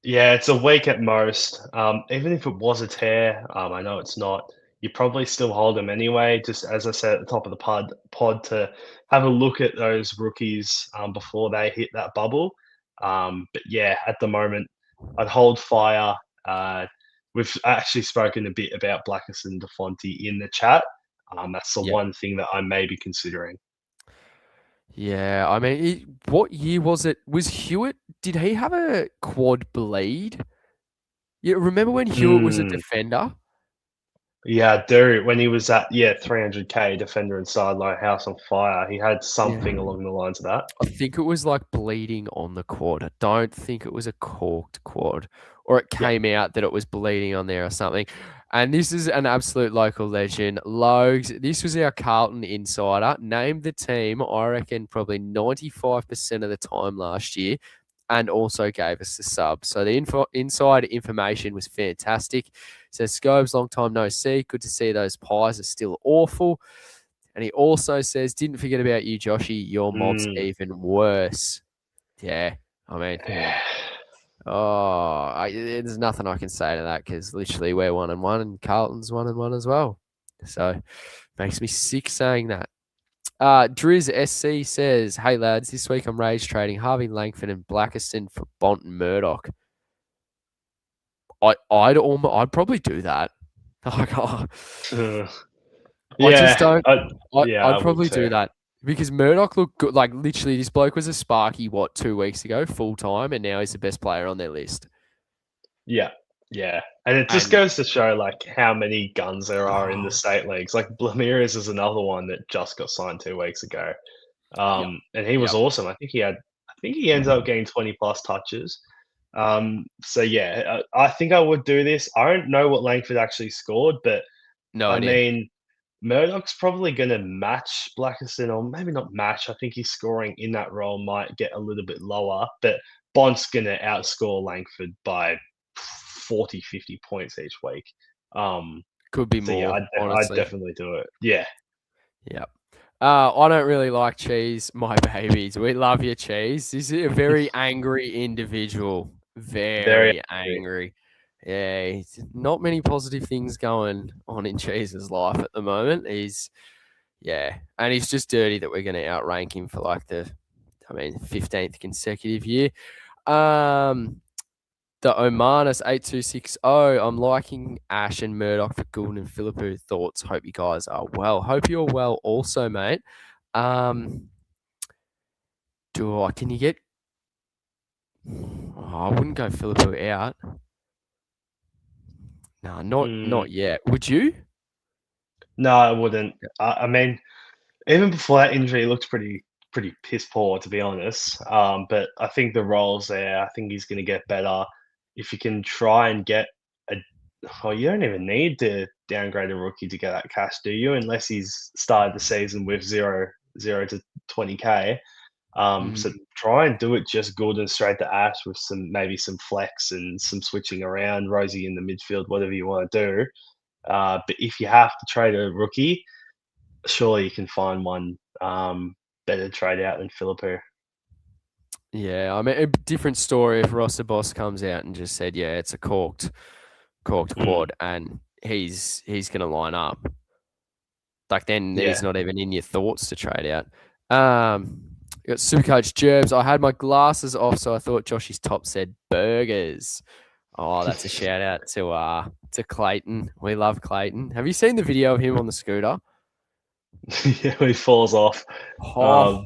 [SPEAKER 2] Yeah, it's a week at most. Even if it was a tear, I know it's not. You probably still hold them anyway. Just as I said at the top of the pod to have a look at those rookies before they hit that bubble. But yeah, at the moment, I'd hold fire. Uh, we've actually spoken a bit about Blackus and DeFonte in the chat. That's the
[SPEAKER 1] Yeah.
[SPEAKER 2] one thing that I may be considering.
[SPEAKER 1] Yeah, I mean, what year was it? Was Hewitt? Did he have a quad bleed? Yeah, remember when Hewitt was a
[SPEAKER 2] Mm.
[SPEAKER 1] defender?
[SPEAKER 2] Yeah, I do. When he was at 300K defender and sideline house on fire, he had
[SPEAKER 1] Yeah.
[SPEAKER 2] something along the lines of that.
[SPEAKER 1] I think it was like bleeding on the quad. I don't think it was a corked quad, or it
[SPEAKER 2] Yeah.
[SPEAKER 1] came out that it was bleeding on there or something. And this is an absolute local legend. Logs, this was our Carlton insider. Named the team, I reckon, probably 95% of the time last year, and also gave us the sub. So the inside information was fantastic. Says Scobes, long time no see. Good to see those pies are still awful. And he also says, didn't forget about you, Joshy. Your mob's
[SPEAKER 2] Mm.
[SPEAKER 1] even worse. Yeah, I mean, there's nothing I can say to that because literally we're 1-1 and Carlton's 1-1 as well. So makes me sick saying that. Driz SC says, hey lads, this week I'm rage trading Harvey Langford and Blackiston for Bont and Murdoch. I'd probably do that. Like, I just
[SPEAKER 2] Yeah,
[SPEAKER 1] don't.
[SPEAKER 2] I
[SPEAKER 1] I'd
[SPEAKER 2] would
[SPEAKER 1] probably do
[SPEAKER 2] too.
[SPEAKER 1] that because Murdoch looked good. Like literally, this bloke was a sparky 2 weeks ago, full time, and now he's the best player on their list.
[SPEAKER 2] Yeah, yeah, and it just
[SPEAKER 1] And
[SPEAKER 2] goes to show, like, how many guns there are in the
[SPEAKER 1] oh,
[SPEAKER 2] state leagues. Like, Blamirez is another one that just got signed 2 weeks ago,
[SPEAKER 1] yep,
[SPEAKER 2] and he was
[SPEAKER 1] yep.
[SPEAKER 2] awesome. I think he ends up getting 20 plus touches. So yeah, I think I would do this. I don't know what Langford actually scored, but
[SPEAKER 1] No
[SPEAKER 2] I
[SPEAKER 1] idea.
[SPEAKER 2] mean, Murdoch's probably going to match Blackerson, or maybe not match. I think his scoring in that role might get a little bit lower, but Bont's going to outscore Langford by 40, 50 points each week. Um,
[SPEAKER 1] Could be
[SPEAKER 2] so yeah,
[SPEAKER 1] more,
[SPEAKER 2] I'd
[SPEAKER 1] honestly.
[SPEAKER 2] definitely do it. Yeah,
[SPEAKER 1] Yep. I don't really like cheese, my babies. We love your cheese. This is a very angry individual.
[SPEAKER 2] very
[SPEAKER 1] Very
[SPEAKER 2] angry.
[SPEAKER 1] angry. Yeah, not many positive things going on in Cheese's life at the moment. Yeah, and he's just dirty that we're going to outrank him for like 15th consecutive year. The Omanus 8260. I'm liking Ash and Murdoch for Goulden and Philippou. Thoughts. Hope you guys are well. Hope you're well also, mate. Can you get? I wouldn't go Philippou out. No,
[SPEAKER 2] Mm,
[SPEAKER 1] not yet. Would you?
[SPEAKER 2] no, I wouldn't. I mean, even before that injury, he looked pretty piss poor, to be honest. But I think the role's there. I think he's going to get better. If you can try and get a, oh, you don't even need to downgrade a rookie to get that cash, do you? Unless he's started the season with zero to 20K.
[SPEAKER 1] Mm,
[SPEAKER 2] So try and do it just good and straight to Ash with maybe some flex and some switching around, Rosie in the midfield, whatever you want to do. But if you have to trade a rookie, surely you can find one better trade out than Philippou.
[SPEAKER 1] yeah, I mean, a different story if Rossa Boss comes out and just said, "Yeah, it's a corked
[SPEAKER 2] Mm,
[SPEAKER 1] quad," and he's going to line up. Like then
[SPEAKER 2] yeah.
[SPEAKER 1] he's not even in your thoughts to trade out. You got Supercoach Gerbs. I had my glasses off, so I thought Joshy's top said burgers. Oh, that's a shout out to Clayton. We love Clayton. Have you seen the video of him on the scooter?
[SPEAKER 2] Yeah, he falls off.
[SPEAKER 1] Oh,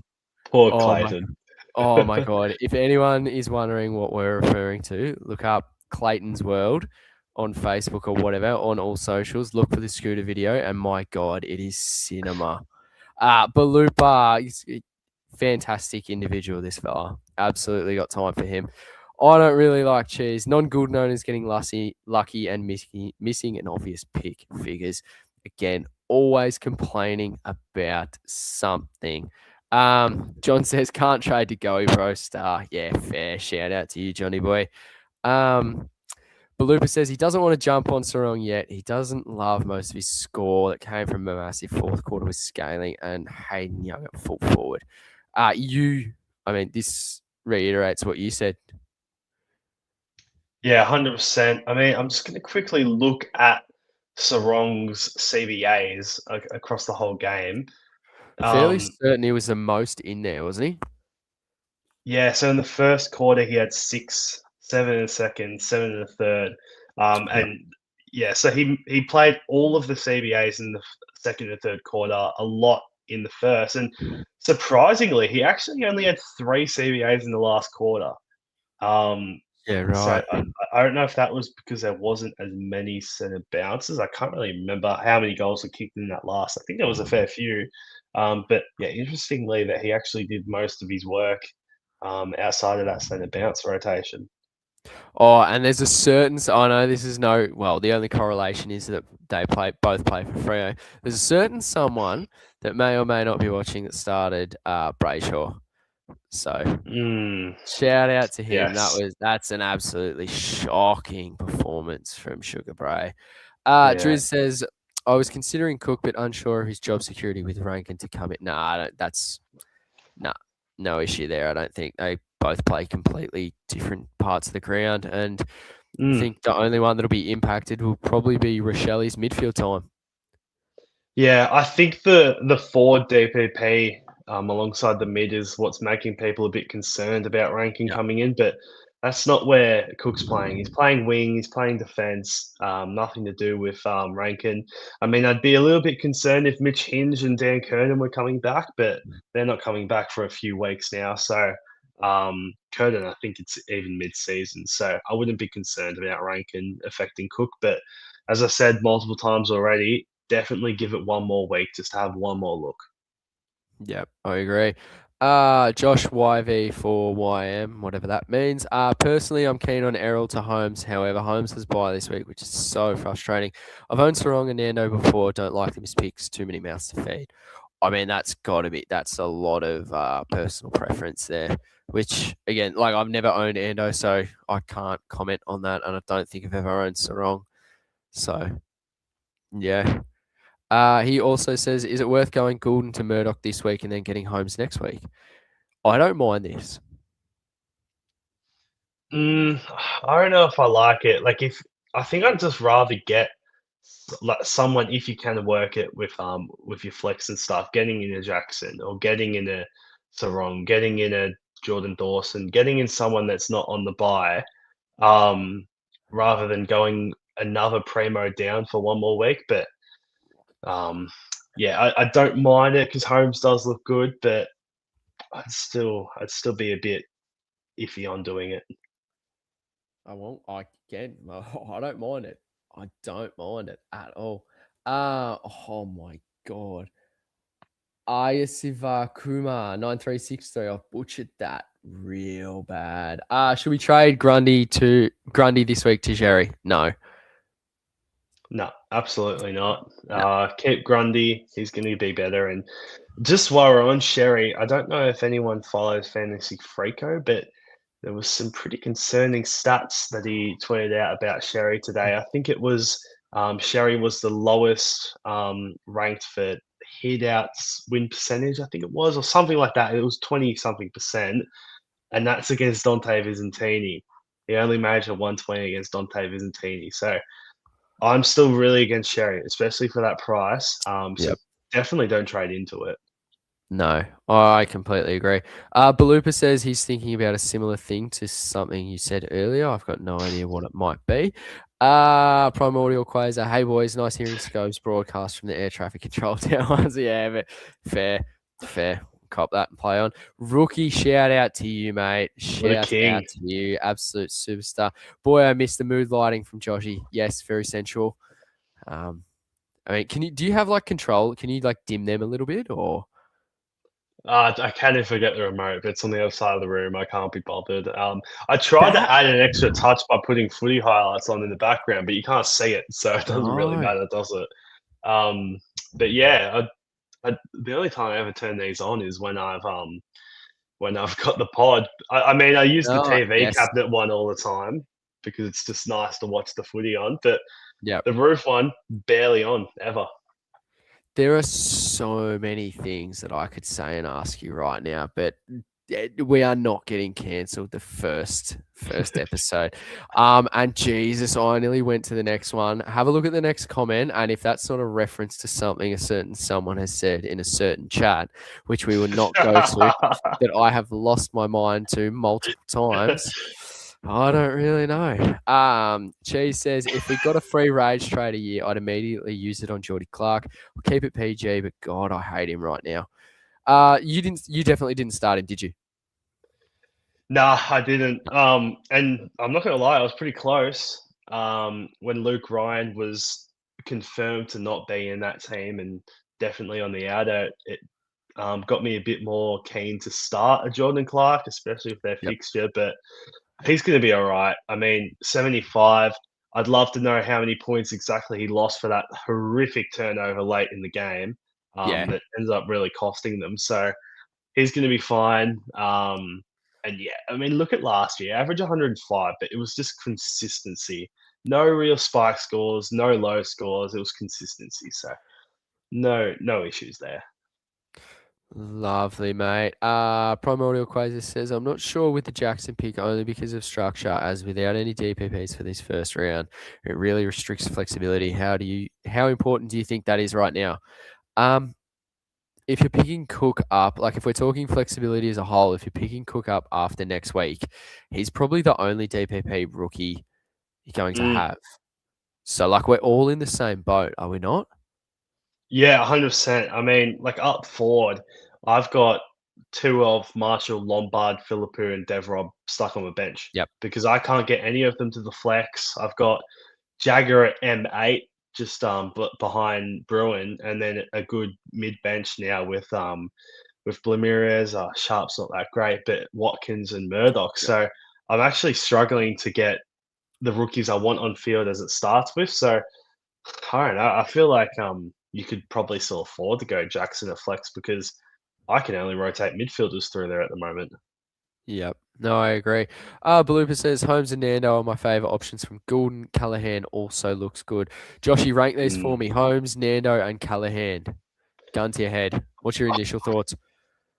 [SPEAKER 2] Poor
[SPEAKER 1] oh my,
[SPEAKER 2] Clayton.
[SPEAKER 1] oh my God! If anyone is wondering what we're referring to, look up Clayton's World on Facebook or whatever on all socials. Look for the scooter video, and my God, it is cinema. Balupa, he's a fantastic individual, this fella. Absolutely got time for him. I don't really like cheese. Non-good owners getting lucky and missing an obvious pick figures. Again, always complaining about something. John says can't trade to Goey Pro Star. Yeah, fair. Shout out to you, Johnny boy. Um, Balupa says he doesn't want to jump on Sarong yet. He doesn't love most of his score that came from a massive fourth quarter with Scaling and Hayden Young at full forward. This reiterates what you said.
[SPEAKER 2] Yeah, 100%. I mean, I'm just going to quickly look at Sarong's CBAs across the whole game.
[SPEAKER 1] Fairly
[SPEAKER 2] Um,
[SPEAKER 1] certain he was the most in there, wasn't he?
[SPEAKER 2] yeah, so in the first quarter, he had 6, 7 in the second, 7 in the third.
[SPEAKER 1] Yep.
[SPEAKER 2] And yeah, so he played all of the CBAs in the second and third quarter, a lot in the first. And surprisingly, he actually only had 3 CBAs in the last quarter. Um,
[SPEAKER 1] Yeah,
[SPEAKER 2] so
[SPEAKER 1] right.
[SPEAKER 2] I don't know if that was because there wasn't as many center bounces. I can't really remember how many goals were kicked in that last. I think there was a fair few. But yeah, interestingly that he actually did most of his work outside of that center bounce rotation.
[SPEAKER 1] Oh, and there's a certain. I know this is no. Well, the only correlation is that they both play for Freo. There's a certain someone that may or may not be watching that started Brayshaw. So
[SPEAKER 2] Mm,
[SPEAKER 1] shout out to him.
[SPEAKER 2] yes.
[SPEAKER 1] That's an absolutely shocking performance from Sugar Bray.
[SPEAKER 2] Yeah.
[SPEAKER 1] Driz says I was considering Cook, but unsure of his job security with Rankin to come in. Nah, I don't, that's nah, no issue there. I don't think they both play completely different parts of the ground, and I
[SPEAKER 2] Mm.
[SPEAKER 1] think the only one that'll be impacted will probably be Rochelle's midfield time.
[SPEAKER 2] Yeah, I think the forward DPP, alongside the mid is what's making people a bit concerned about Rankin
[SPEAKER 1] Yeah,
[SPEAKER 2] coming in, but that's not where Cook's playing. He's playing wing, he's playing defence, nothing to do with Rankin. I mean, I'd be a little bit concerned if Mitch Hinge and Dan Kernan were coming back, but they're not coming back for a few weeks now. So Kernan, I think it's even mid-season, so I wouldn't be concerned about Rankin affecting Cook. But as I said multiple times already, definitely give it one more week just to have one more look.
[SPEAKER 1] yeah, I agree. Josh YV for YM, whatever that means. Personally, I'm keen on Errol to Holmes. However, Holmes has bye this week, which is so frustrating. I've owned Sarong and Nando before. Don't like them as picks. Too many mouths to feed. I mean, that's a lot of personal preference there. Which again, like I've never owned Ando, so I can't comment on that, and I don't think I've ever owned Sarong. So yeah. He also says, is it worth going Goulden to Murdoch this week and then getting Holmes next week? I don't mind this.
[SPEAKER 2] Mm, I don't know if I like it. Like, if I think I'd just rather get like someone, if you can work it with your flex and stuff, getting in a Jackson or getting in a Sarong, getting in a Jordan Dawson, getting in someone that's not on the buy, um, rather than going another primo down for one more week. But um, yeah, I don't mind it because Holmes does look good, but I'd still be a bit iffy on doing it.
[SPEAKER 1] I won't. I can. I don't mind it. I don't mind it at all. Oh my god. Ayasiva Kumar 9363. I've butchered that real bad. Should we trade Grundy this week to Jerry? No.
[SPEAKER 2] No, absolutely not.
[SPEAKER 1] No.
[SPEAKER 2] Keep Grundy. He's going to be better. And just while we're on Sherry, I don't know if anyone follows Fantasy Freako, but there was some pretty concerning stats that he tweeted out about Sherry today. I think it was Sherry was the lowest ranked for hit outs win percentage, I think it was, or something like that. It was 20 something percent, and that's against Dante Vizentini. He only managed a 120 against Dante Vizentini. So I'm still really against Sherry, especially for that price. So
[SPEAKER 1] Yep.
[SPEAKER 2] definitely don't trade into it.
[SPEAKER 1] No, I completely agree. Balupa says he's thinking about a similar thing to something you said earlier. I've got no idea what it might be. Primordial Quasar. Hey boys, nice hearing Scobes broadcast from the air traffic control towers. Yeah, but fair. Cop that and play on. Rookie, shout out to you, mate.
[SPEAKER 2] What a
[SPEAKER 1] Shout out
[SPEAKER 2] king.
[SPEAKER 1] to you, absolute superstar. Boy, I missed the mood lighting from Joshy. Yes, very sensual. I mean, do you have like control? Can you like dim them a little bit or?
[SPEAKER 2] I can't even forget the remote. It's on the other side of the room. I can't be bothered. I tried to
[SPEAKER 1] That
[SPEAKER 2] add an extra touch by putting footy highlights on in the background, but you can't see it, so it doesn't really
[SPEAKER 1] no.
[SPEAKER 2] matter, does it? Um, but yeah, the only time I ever turn these on is when I've got the pod. I mean, I use the
[SPEAKER 1] Oh,
[SPEAKER 2] TV
[SPEAKER 1] yes.
[SPEAKER 2] cabinet one all the time because it's just nice to watch the footy on. But
[SPEAKER 1] Yep.
[SPEAKER 2] the roof one, barely on ever.
[SPEAKER 1] There are so many things that I could say and ask you right now, but we are not getting cancelled the first episode. And Jesus, I nearly went to the next one. Have a look at the next comment, and if that's not a reference to something a certain someone has said in a certain chat, which we will not go to, that I have lost my mind to multiple times. I don't really know. Cheese says if we got a free rage trade a year, I'd immediately use it on Geordie Clark. I'll keep it PG, but God, I hate him right now. You didn't. You definitely didn't start him, did you?
[SPEAKER 2] Nah, I didn't. And I'm not gonna lie, I was pretty close. When Luke Ryan was confirmed to not be in that team and definitely on the outer, it got me a bit more keen to start a Jordan Clark, especially with their
[SPEAKER 1] Yep.
[SPEAKER 2] fixture. But he's going to be all right. I mean, 75. I'd love to know how many points exactly he lost for that horrific turnover late in the game
[SPEAKER 1] Yeah.
[SPEAKER 2] that ends up really costing them. So he's going to be fine. And yeah, I mean, look at last year, average 105, but it was just consistency. No real spike scores, no low scores. It was consistency. So no issues there.
[SPEAKER 1] Lovely, mate. Primordial Quasar says, I'm not sure with the Jackson pick only because of structure, as without any DPPs for this first round, it really restricts flexibility. How important do you think that is right now? If you're picking Cook up, like if we're talking flexibility as a whole, if you're picking Cook up after next week, he's probably the only DPP rookie you're going to
[SPEAKER 2] Mm.
[SPEAKER 1] have. So like we're all in the same boat, are we not?
[SPEAKER 2] Yeah, 100%. I mean, like up forward, I've got two of Marshall, Lombard, Philippou, and Devrob stuck on the bench
[SPEAKER 1] Yep.
[SPEAKER 2] because I can't get any of them to the flex. I've got Jagger at M8, just behind Bruin, and then a good mid bench now with Blamirez. Sharp's not that great, but Watkins and Murdoch.
[SPEAKER 1] Yep.
[SPEAKER 2] So I'm actually struggling to get the rookies I want on field as it starts with. So I don't know. I feel like you could probably still afford to go Jackson at flex because I can only rotate midfielders through there at the moment.
[SPEAKER 1] Yep. No, I agree. Belupa says Holmes and Nando are my favourite options from Goulden. Callahan also looks good. Joshy, rank these
[SPEAKER 2] Mm.
[SPEAKER 1] for me. Holmes, Nando, and Callahan. Gun to your head. What's your initial thoughts?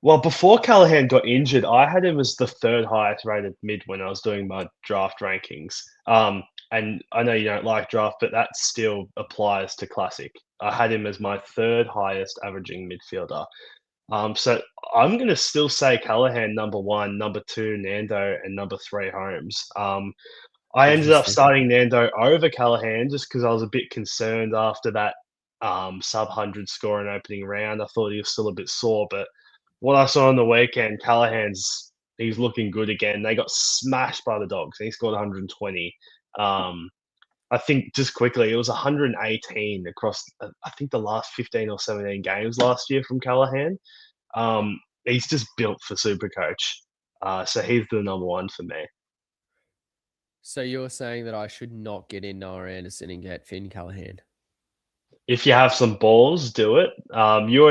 [SPEAKER 2] Well, before Callahan got injured, I had him as the third highest rated mid when I was doing my draft rankings. And I know you don't like draft, but that still applies to Classic. I had him as my third highest averaging midfielder. So I'm going to still say Callahan number one, number two Nando, and number three Holmes. I ended up
[SPEAKER 1] Interesting.
[SPEAKER 2] starting Nando over Callahan just because I was a bit concerned after that sub 100 score in opening round. I thought he was still a bit sore, but what I saw on the weekend, he's looking good again. They got smashed by the Dogs. He scored 120. I think just quickly, it was 118 across. I think the last 15 or 17 games last year from Callahan. He's just built for Supercoach. So he's the number one for me.
[SPEAKER 1] So you're saying that I should not get in Noah Anderson and get Finn Callahan?
[SPEAKER 2] If you have some balls, do it. You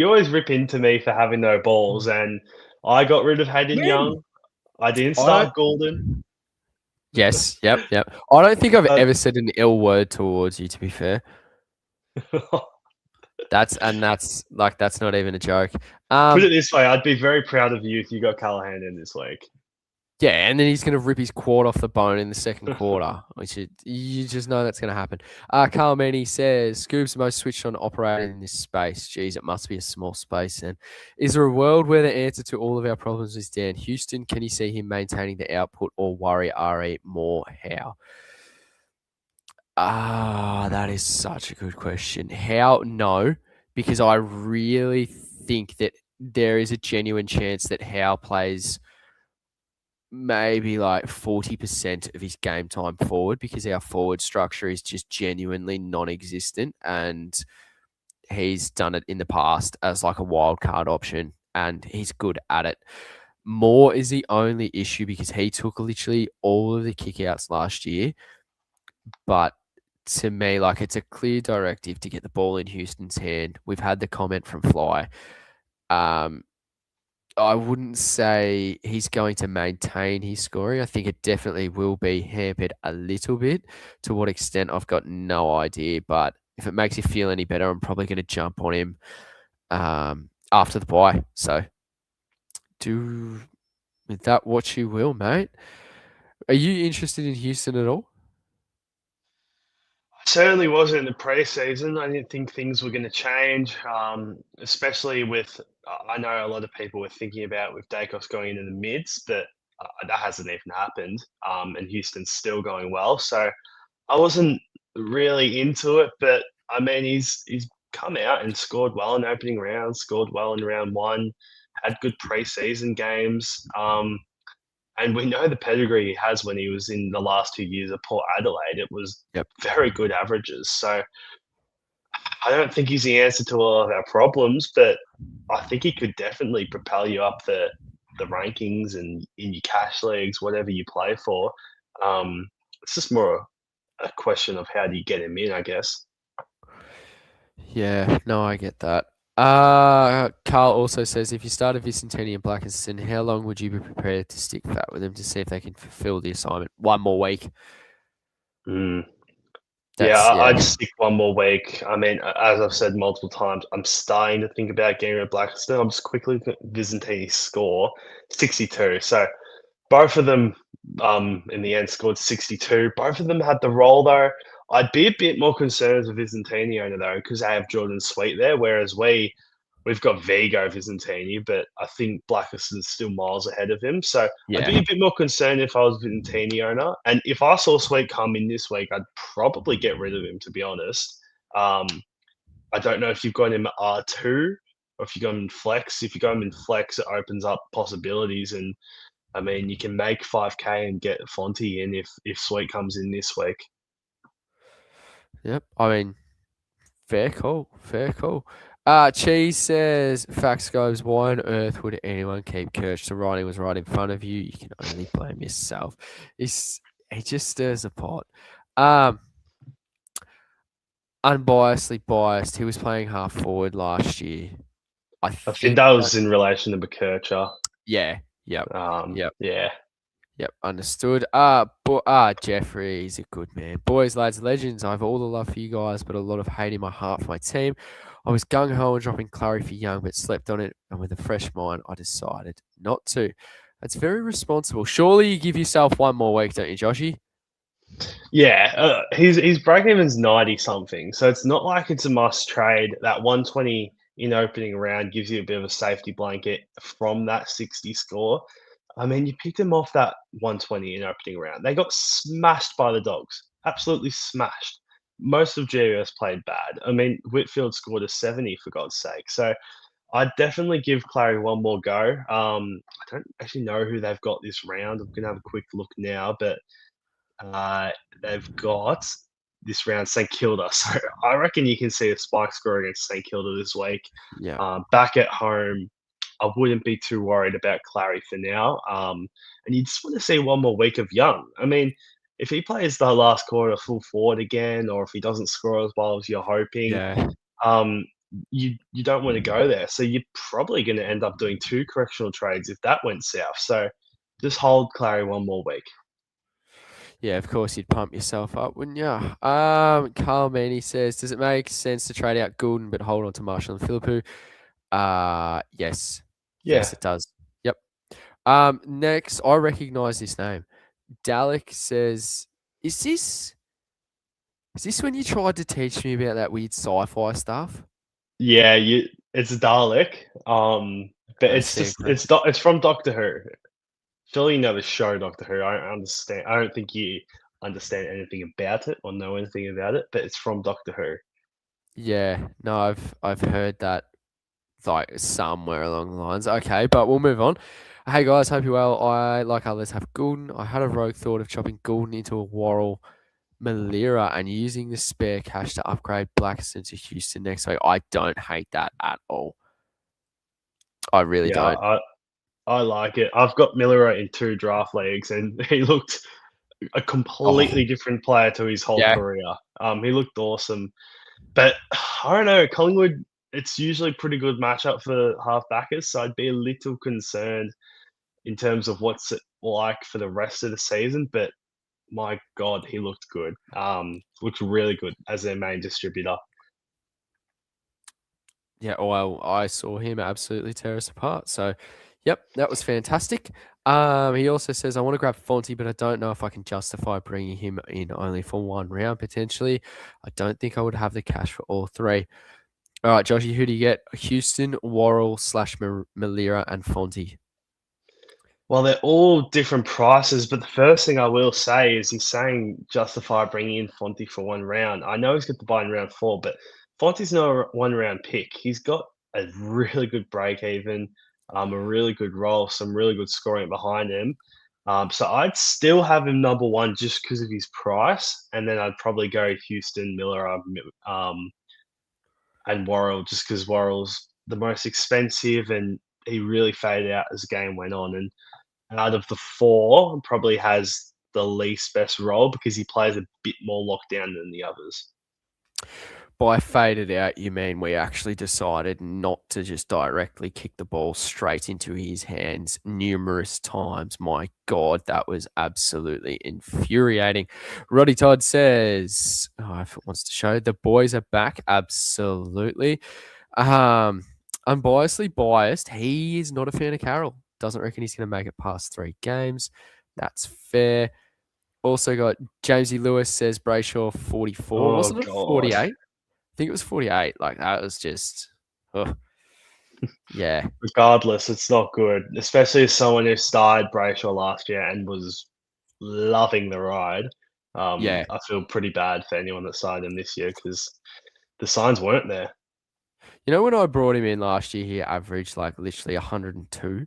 [SPEAKER 2] always rip into me for having no balls, and I got rid of Hayden
[SPEAKER 1] When?
[SPEAKER 2] Young. I didn't
[SPEAKER 1] I don't.
[SPEAKER 2] start Golden.
[SPEAKER 1] Yes. Yep. Yep. I don't think I've
[SPEAKER 2] Uh,
[SPEAKER 1] ever said an ill word towards you. To be fair, that's not even a joke.
[SPEAKER 2] Put
[SPEAKER 1] Um.
[SPEAKER 2] it this way, I'd be very proud of you if you got Callahan in this week.
[SPEAKER 1] Yeah, and then he's going to rip his quad off the bone in the second quarter, which you just know that's going to happen. Carmeni says, Scoob's the most switched on operator in this space. Geez, it must be a small space then. Is there a world where the answer to all of our problems is Dan Houston? Can you see him maintaining the output or worry RE more? How? That is such a good question. How? No, because I really think that there is a genuine chance that Howe plays maybe like 40% of his game time forward because our forward structure is just genuinely non-existent and he's done it in the past as like a wild card option and he's good at it. Moore is the only issue because he took literally all of the kickouts last year. But to me, like it's a clear directive to get the ball in Houston's hand. We've had the comment from Fly. Um, I wouldn't say he's going to maintain his scoring. I think it definitely will be hampered a little bit. To what extent, I've got no idea. But if it makes you feel any better, I'm probably going to jump on him after the bye. So do with that what you will, mate. Are you interested in Houston at all?
[SPEAKER 2] Certainly wasn't in the preseason. I didn't think things were going to change, especially with. I know a lot of people were thinking about with Dacos going into the mids, but that hasn't even happened. And Houston's still going well, so I wasn't really into it. But I mean, he's come out and scored well in opening rounds, scored well in round one, had good preseason games. And we know the pedigree he has when he was in the last 2 years of Port Adelaide. It was
[SPEAKER 1] Yep.
[SPEAKER 2] very good averages. So I don't think he's the answer to all of our problems, but I think he could definitely propel you up the rankings and in your cash leagues, whatever you play for. It's just more a question of how do you get him in, I guess.
[SPEAKER 1] Yeah, no, I get that. Carl also says if you started Vicentini and Blackinson, how long would you be prepared to stick fat with them to see if they can fulfill the assignment? One more week.
[SPEAKER 2] Mm. Yeah,
[SPEAKER 1] That's
[SPEAKER 2] I'd
[SPEAKER 1] yeah,
[SPEAKER 2] stick one more week. I mean, as I've said multiple times, I'm starting to think about getting rid of Blackstone. I'm just quickly Byzantine score 62. So both of them, in the end, scored 62. Both of them had the role though. I'd be a bit more concerned with Byzantini owner though, because I have Jordan Sweet there, whereas we've got Vigo Byzantini, but I think Blackus is still miles ahead of him. So I'd
[SPEAKER 1] yeah,
[SPEAKER 2] be a bit more concerned if I was Byzantini owner. And if I saw Sweet come in this week, I'd probably get rid of him, to be honest. Um, I don't know if you've got him at R2 or if you got him in flex. If you got him in flex, it opens up possibilities. And I mean, you can make 5K and get Fonty in if Sweet comes in this week.
[SPEAKER 1] yep. I mean, fair call, fair call. Cheese says, facts goes, why on earth would anyone keep Kirsch? The writing was right in front of you. You can only blame yourself. He just stirs the pot. Um, Unbiasedly biased. He was playing half forward last year. I
[SPEAKER 2] I think
[SPEAKER 1] think
[SPEAKER 2] that
[SPEAKER 1] that
[SPEAKER 2] was in relation to Bakircha.
[SPEAKER 1] yeah, yep, yep,
[SPEAKER 2] Yeah.
[SPEAKER 1] yep. Understood. But Jeffrey, he's a good man. Boys, lads, legends. I have all the love for you guys, but a lot of hate in my heart for my team. I was gung ho and dropping Clary for Young, but slept on it, and with a fresh mind, I decided not to. That's very responsible. Surely you give yourself one more week, don't you, Joshy?
[SPEAKER 2] Yeah, his break even's 90 something, so it's not like it's a must trade. That 120 in opening round gives you a bit of a safety blanket from that 60 score. I mean, you picked him off that 120 in opening round. They got smashed by the Dogs, absolutely smashed. Most of GWS played bad. I mean, Whitfield scored a 70 for God's sake. So I'd definitely give Clary one more go. I don't actually know who they've got this round. I'm gonna have a quick look now, but uh, they've got this round St Kilda. So I reckon you can see a spike score against St Kilda this week.
[SPEAKER 1] Yeah,
[SPEAKER 2] Back at home, I wouldn't be too worried about Clary for now. And you just want to see one more week of Young. I mean, if he plays the last quarter full forward again, or if he doesn't score as well as you're hoping,
[SPEAKER 1] yeah.
[SPEAKER 2] um, you don't want to go there. So you're probably going to end up doing two correctional trades if that went south. So just hold Clary one more week.
[SPEAKER 1] Yeah, of course you'd pump yourself up, wouldn't you? Carl Meany says, does it make sense to trade out Goulden but hold on to Marshall and Philippou? Yes.
[SPEAKER 2] Yeah.
[SPEAKER 1] Yes, it does. Yep. Next, I recognize this name. Dalek says, is this when you tried to teach me about that weird sci-fi stuff?
[SPEAKER 2] Yeah, it's a Dalek, but
[SPEAKER 1] I
[SPEAKER 2] it's
[SPEAKER 1] stand
[SPEAKER 2] just
[SPEAKER 1] corrected.
[SPEAKER 2] it's from Doctor Who. Surely you know the show Doctor Who. I don't understand. I don't think you understand anything about it or know anything about it, but it's from Doctor Who.
[SPEAKER 1] Yeah, no, I've heard that like somewhere along the lines. Okay, but we'll move on. Hey guys, hope you're well. I, like others, have Goulden. I had a rogue thought of chopping Goulden into a Worrell Malira and using the spare cash to upgrade Blackstone to Houston next week. I don't hate that at all. I really
[SPEAKER 2] Yeah,
[SPEAKER 1] don't.
[SPEAKER 2] I like it. I've got Miller in 2 draft leagues, and he looked a
[SPEAKER 1] Oh,
[SPEAKER 2] completely different player to his whole
[SPEAKER 1] yeah.
[SPEAKER 2] career. He looked awesome. But I don't know, Collingwood, it's usually pretty good matchup for half-backers, so I'd be a little concerned in terms of what's it like for the rest of the season, but my god, he looked good. Looked really good as their main distributor.
[SPEAKER 1] Yeah, well, I saw him absolutely tear us apart. So, yep, that was fantastic. He also says, I want to grab Fonty, but I don't know if I can justify bringing him in only for one round potentially. I don't think I would have the cash for all three. All right, Joshy, who do you get? Houston, Worrell slash Malira, and Fonty.
[SPEAKER 2] Well, they're all different prices, but the first thing I will say is he's saying justify bringing in Fonte for 1 round. I know he's got the buy in round 4, but Fonte's not a 1 round pick. He's got a really good break even, a really good role, some really good scoring behind him. So I'd still have him number 1 just because of his price, and then I'd probably go Houston, Miller, and Worrell just because Worrell's the most expensive and he really faded out as the game went on. And out of the 4, probably has the least best role because he plays a bit more lockdown than the others.
[SPEAKER 1] By faded out, you mean we actually decided not to just directly kick the ball straight into his hands numerous times. My God, that was absolutely infuriating. Roddy Todd says, oh, if it wants to show, the boys are back. Absolutely. Unbiasedly biased, he is not a fan of Carroll. Doesn't reckon he's going to make it past 3 games. That's fair. Also got Jamesy Lewis says Brayshaw 44.
[SPEAKER 2] Oh
[SPEAKER 1] Wasn't it
[SPEAKER 2] god.
[SPEAKER 1] 48? I think it was 48. Like that was just, oh, yeah,
[SPEAKER 2] Regardless, it's not good, especially as someone who started Brayshaw last year and was loving the ride.
[SPEAKER 1] yeah.
[SPEAKER 2] I feel pretty bad for anyone that started him this year because the signs weren't there.
[SPEAKER 1] You know, when I brought him in last year, he averaged like literally 102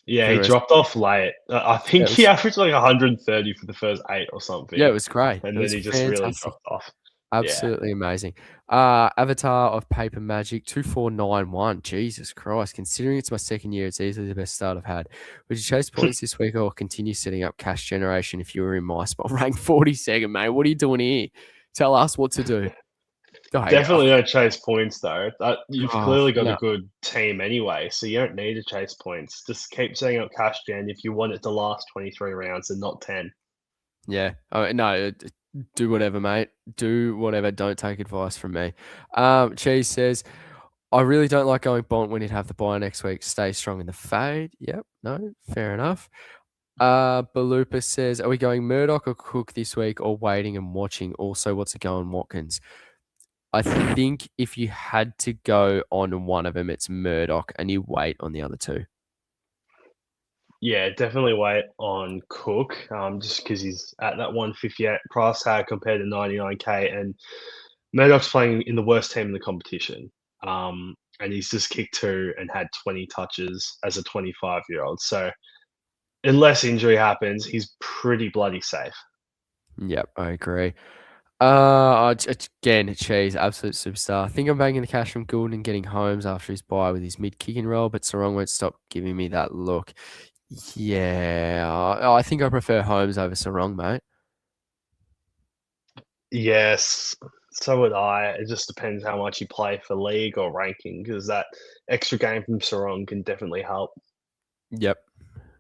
[SPEAKER 2] Yeah,
[SPEAKER 1] for the
[SPEAKER 2] he
[SPEAKER 1] rest.
[SPEAKER 2] dropped off late. I
[SPEAKER 1] Yeah,
[SPEAKER 2] think
[SPEAKER 1] it
[SPEAKER 2] he
[SPEAKER 1] was,
[SPEAKER 2] averaged like 130 for the first 8 or
[SPEAKER 1] yeah,
[SPEAKER 2] something,
[SPEAKER 1] it was great. It
[SPEAKER 2] and then
[SPEAKER 1] was
[SPEAKER 2] he just really
[SPEAKER 1] fantastic.
[SPEAKER 2] dropped off. Yeah.
[SPEAKER 1] Absolutely amazing. Avatar of Paper Magic 2491. Jesus Christ. Considering it's my second year, it's easily the best start I've had. Would you chase points this week or continue setting up cash generation if you were in my spot? Rank 42nd, mate. What are you doing here? Tell us what to do. Oh, yeah.
[SPEAKER 2] Definitely don't chase points though. You've
[SPEAKER 1] Oh,
[SPEAKER 2] clearly got a
[SPEAKER 1] no.
[SPEAKER 2] good team anyway, so you don't need to chase points. Just keep setting up cash gen if you want it to last 23 rounds and not 10.
[SPEAKER 1] Yeah. Oh, no, do whatever, mate. Do whatever. Don't take advice from me. Cheese says, I really don't like going Bont when you'd have the buy next week. Stay strong in the fade. Yep. No, fair enough. Balupa says, are we going Murdoch or Cook this week or waiting and watching? Also, what's it going, Watkins? I think if you had to go on one of them, it's Murdoch and you wait on the other two.
[SPEAKER 2] Yeah, definitely wait on Cook, just because he's at that 158 price tag compared to 99k, and Murdoch's playing in the worst team in the competition. And he's just kicked 2 and had 20 touches as a 25-year-old. So unless injury happens, he's pretty bloody safe.
[SPEAKER 1] Yep, I agree. Again, Cheese, absolute superstar. I think I'm banging the cash from Gould and getting Holmes after his bye with his mid kicking role, but Sarong won't stop giving me that look. Yeah, I think I prefer Holmes over Sarong, mate.
[SPEAKER 2] Yes, so would I. It just depends how much you play for league or ranking, because that extra game from Sarong can definitely help.
[SPEAKER 1] Yep,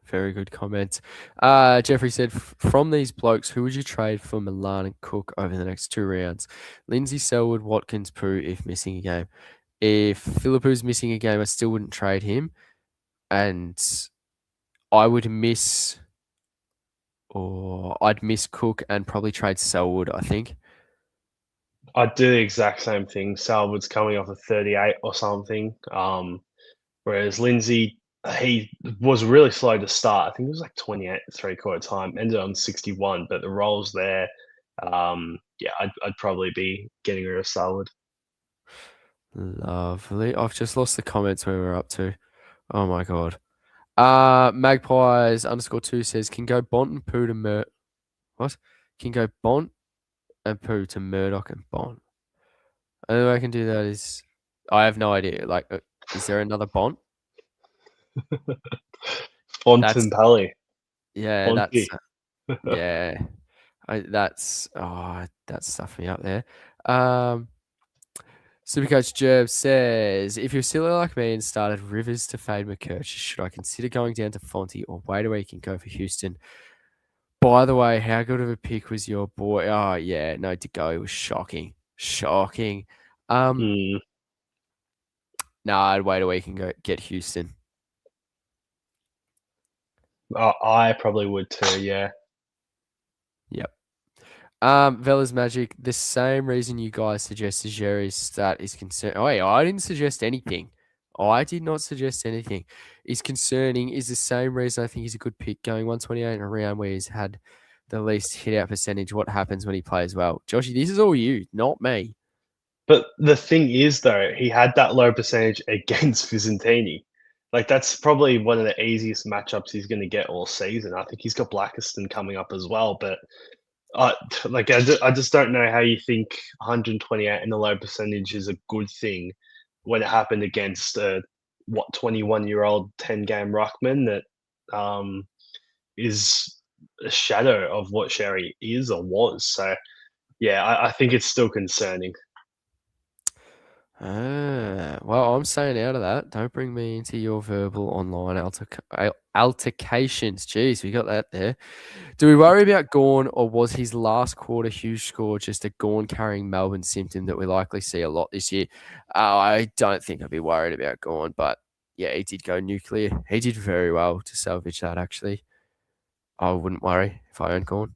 [SPEAKER 1] very good comment. Jeffrey said, from these blokes, who would you trade for Milan and Cook over the next 2 rounds? Lindsay, Selwood, Watkins, Pooh, if missing a game. If Philippu's missing a game, I still wouldn't trade him. And I would miss, or I'd miss Cook and probably trade Selwood, I think.
[SPEAKER 2] I'd do the exact same thing. Salwood's coming off a 38 or something, whereas Lindsay, he was really slow to start. I think it was like 28 three-quarter time, ended on 61, but the roll's there. Yeah, I'd probably be getting rid of Salwood.
[SPEAKER 1] Lovely. I've just lost the comments where we're up to. Oh my god. Magpies underscore 2 says, can go Bont and Poo to what? Can go Bont and Poo to Murdoch and Bont. The only way I can do that is I have no idea. Like, is there another Bont? That's
[SPEAKER 2] Fontainebleau.
[SPEAKER 1] yeah, that's
[SPEAKER 2] Fonty.
[SPEAKER 1] yeah. That's stuffing me up there. Um, Supercoach Jerb says, if you're silly like me and started Rivers to fade McCurch, should I consider going down to Fonty or wait a week and go for Houston? By the way, how good of a pick was your boy? Oh yeah, no, to go was shocking, shocking.
[SPEAKER 2] Mm,
[SPEAKER 1] No, I'd wait a week and go get Houston.
[SPEAKER 2] I probably would too. Yeah.
[SPEAKER 1] Yep. Vella's Magic, the same reason you guys suggested Jerry's stat is concerned. Oh, wait, I didn't suggest anything. I did not suggest anything. Is concerning is the same reason I think he's a good pick. Going 128 in a round where he's had the least hit out percentage. What happens when he plays well? Joshy, this is all you, not me.
[SPEAKER 2] But the thing is, though, he had that low percentage against Vizentini. Like, that's probably one of the easiest matchups he's going to get all season. I think he's got Blackiston coming up as well. But, like, I just don't know how you think 128 in a low percentage is a good thing when it happened against a, 21-year-old 10-game ruckman that is a shadow of what Sherry is or was. So, yeah, I think it's still concerning.
[SPEAKER 1] Well, I'm staying out of that. Don't bring me into your verbal online altercations. Jeez, we got that there. Do we worry about Gorn, or was his last quarter huge score just a Gorn carrying Melbourne symptom that we likely see a lot this year? I don't think I'd be worried about Gorn, but yeah, he did go nuclear. He did very well to salvage that, actually. I wouldn't worry if I owned Gorn.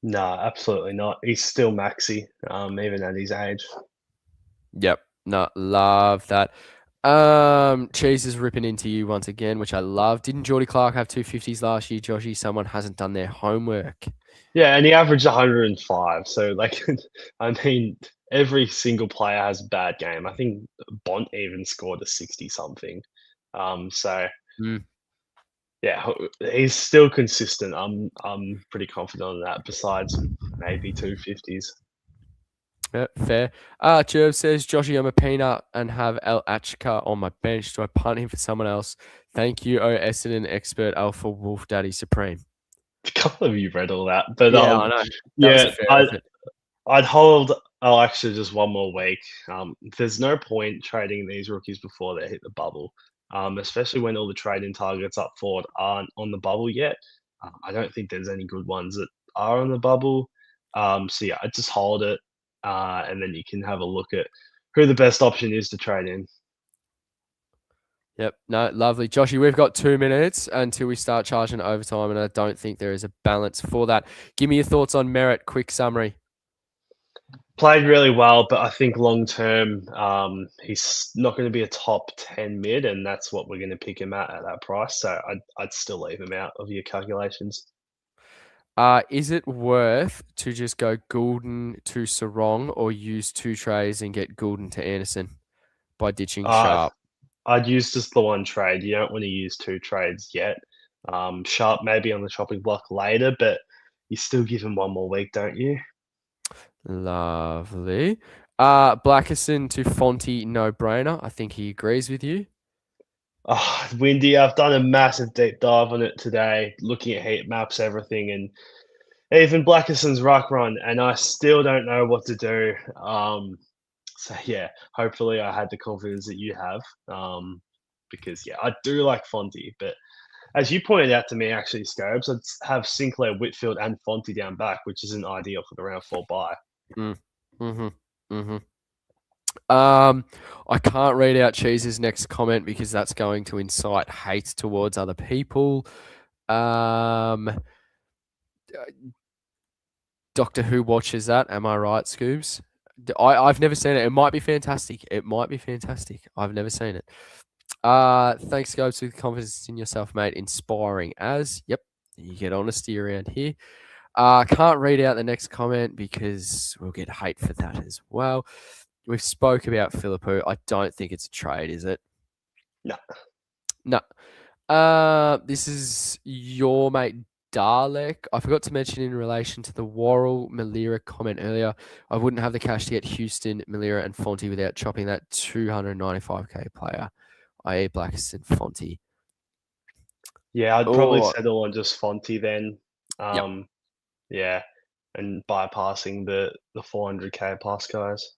[SPEAKER 2] No, absolutely not. He's still maxi, even at his age.
[SPEAKER 1] Yep. No, love that. Cheese is ripping into you once again, which I love. Didn't Geordie Clark have 250s last year, Joshy? Someone hasn't done their homework.
[SPEAKER 2] Yeah, and he averaged 105. So, like, I mean, every single player has a bad game. I think Bont even scored a 60 something. So
[SPEAKER 1] Mm.
[SPEAKER 2] yeah, he's still consistent. I'm pretty confident on that. Besides maybe 250s.
[SPEAKER 1] Yeah, fair. Jerv says, Joshy, I'm a peanut and have El Achka on my bench. Do I punt him for someone else? Thank you, O Essendon expert Alpha Wolf Daddy Supreme.
[SPEAKER 2] Can't believe you read all that, but
[SPEAKER 1] Yeah, I know. That was a
[SPEAKER 2] yeah,
[SPEAKER 1] fair
[SPEAKER 2] I
[SPEAKER 1] effort.
[SPEAKER 2] I'd hold. Oh, actually, just one more week. There's no point trading these rookies before they hit the bubble, especially when all the trading targets up forward aren't on the bubble yet. I don't think there's any good ones that are on the bubble. So yeah, I just hold it, and then you can have a look at who the best option is to trade in.
[SPEAKER 1] Yep. No, lovely. Joshy, we've got 2 minutes until we start charging overtime, and I don't think there is a balance for that. Give me your thoughts on Merritt. Quick summary.
[SPEAKER 2] Played really well, but I think long term, he's not going to be a top 10 mid, and that's what we're going to pick him at that price. So I'd still leave him out of your calculations.
[SPEAKER 1] Is it worth to just go Goulden to Sarong or use two trays and get Goulden to Anderson by ditching
[SPEAKER 2] Uh,
[SPEAKER 1] Sharp?
[SPEAKER 2] I'd use just the one trade. You don't want to use two trades yet. Sharp maybe on the chopping block later, but you still give him one more week, don't you?
[SPEAKER 1] Lovely. Blackerson to Fonty, no brainer. I think he agrees with you.
[SPEAKER 2] Oh, windy. I've done a massive deep dive on it today, looking at heat maps, everything, and even Blackerson's ruck run, and I still don't know what to do. So yeah, hopefully I had the confidence that you have, because yeah, I do like Fonty, but as you pointed out to me, actually, Scobes, I'd have Sinclair, Whitfield, and Fonty down back, which isn't ideal for the round four bye.
[SPEAKER 1] Mm. Mm-hmm. Mm-hmm. I can't read out Cheese's next comment because that's going to incite hate towards other people. Doctor Who watches that. Am I right, Scoobs? I've never seen it. It might be fantastic. It might be fantastic. I've never seen it. Thanks, Scobes, with confidence in yourself, mate. Inspiring as. Yep. You get honesty around here. Can't read out the next comment because we'll get hate for that as well. We've spoke about Philippou. I don't think it's a trade, is it?
[SPEAKER 2] No.
[SPEAKER 1] No. This is your mate Dalek. I forgot to mention in relation to the Worrell Malira comment earlier. I wouldn't have the cash to get Houston, Malira, and Fonty without chopping that 295k player, i.e. Blackiston Fonty.
[SPEAKER 2] Yeah, I'd probably
[SPEAKER 1] Oh,
[SPEAKER 2] settle on just Fonty then.
[SPEAKER 1] yep.
[SPEAKER 2] Um, yeah, and bypassing the 400k plus guys.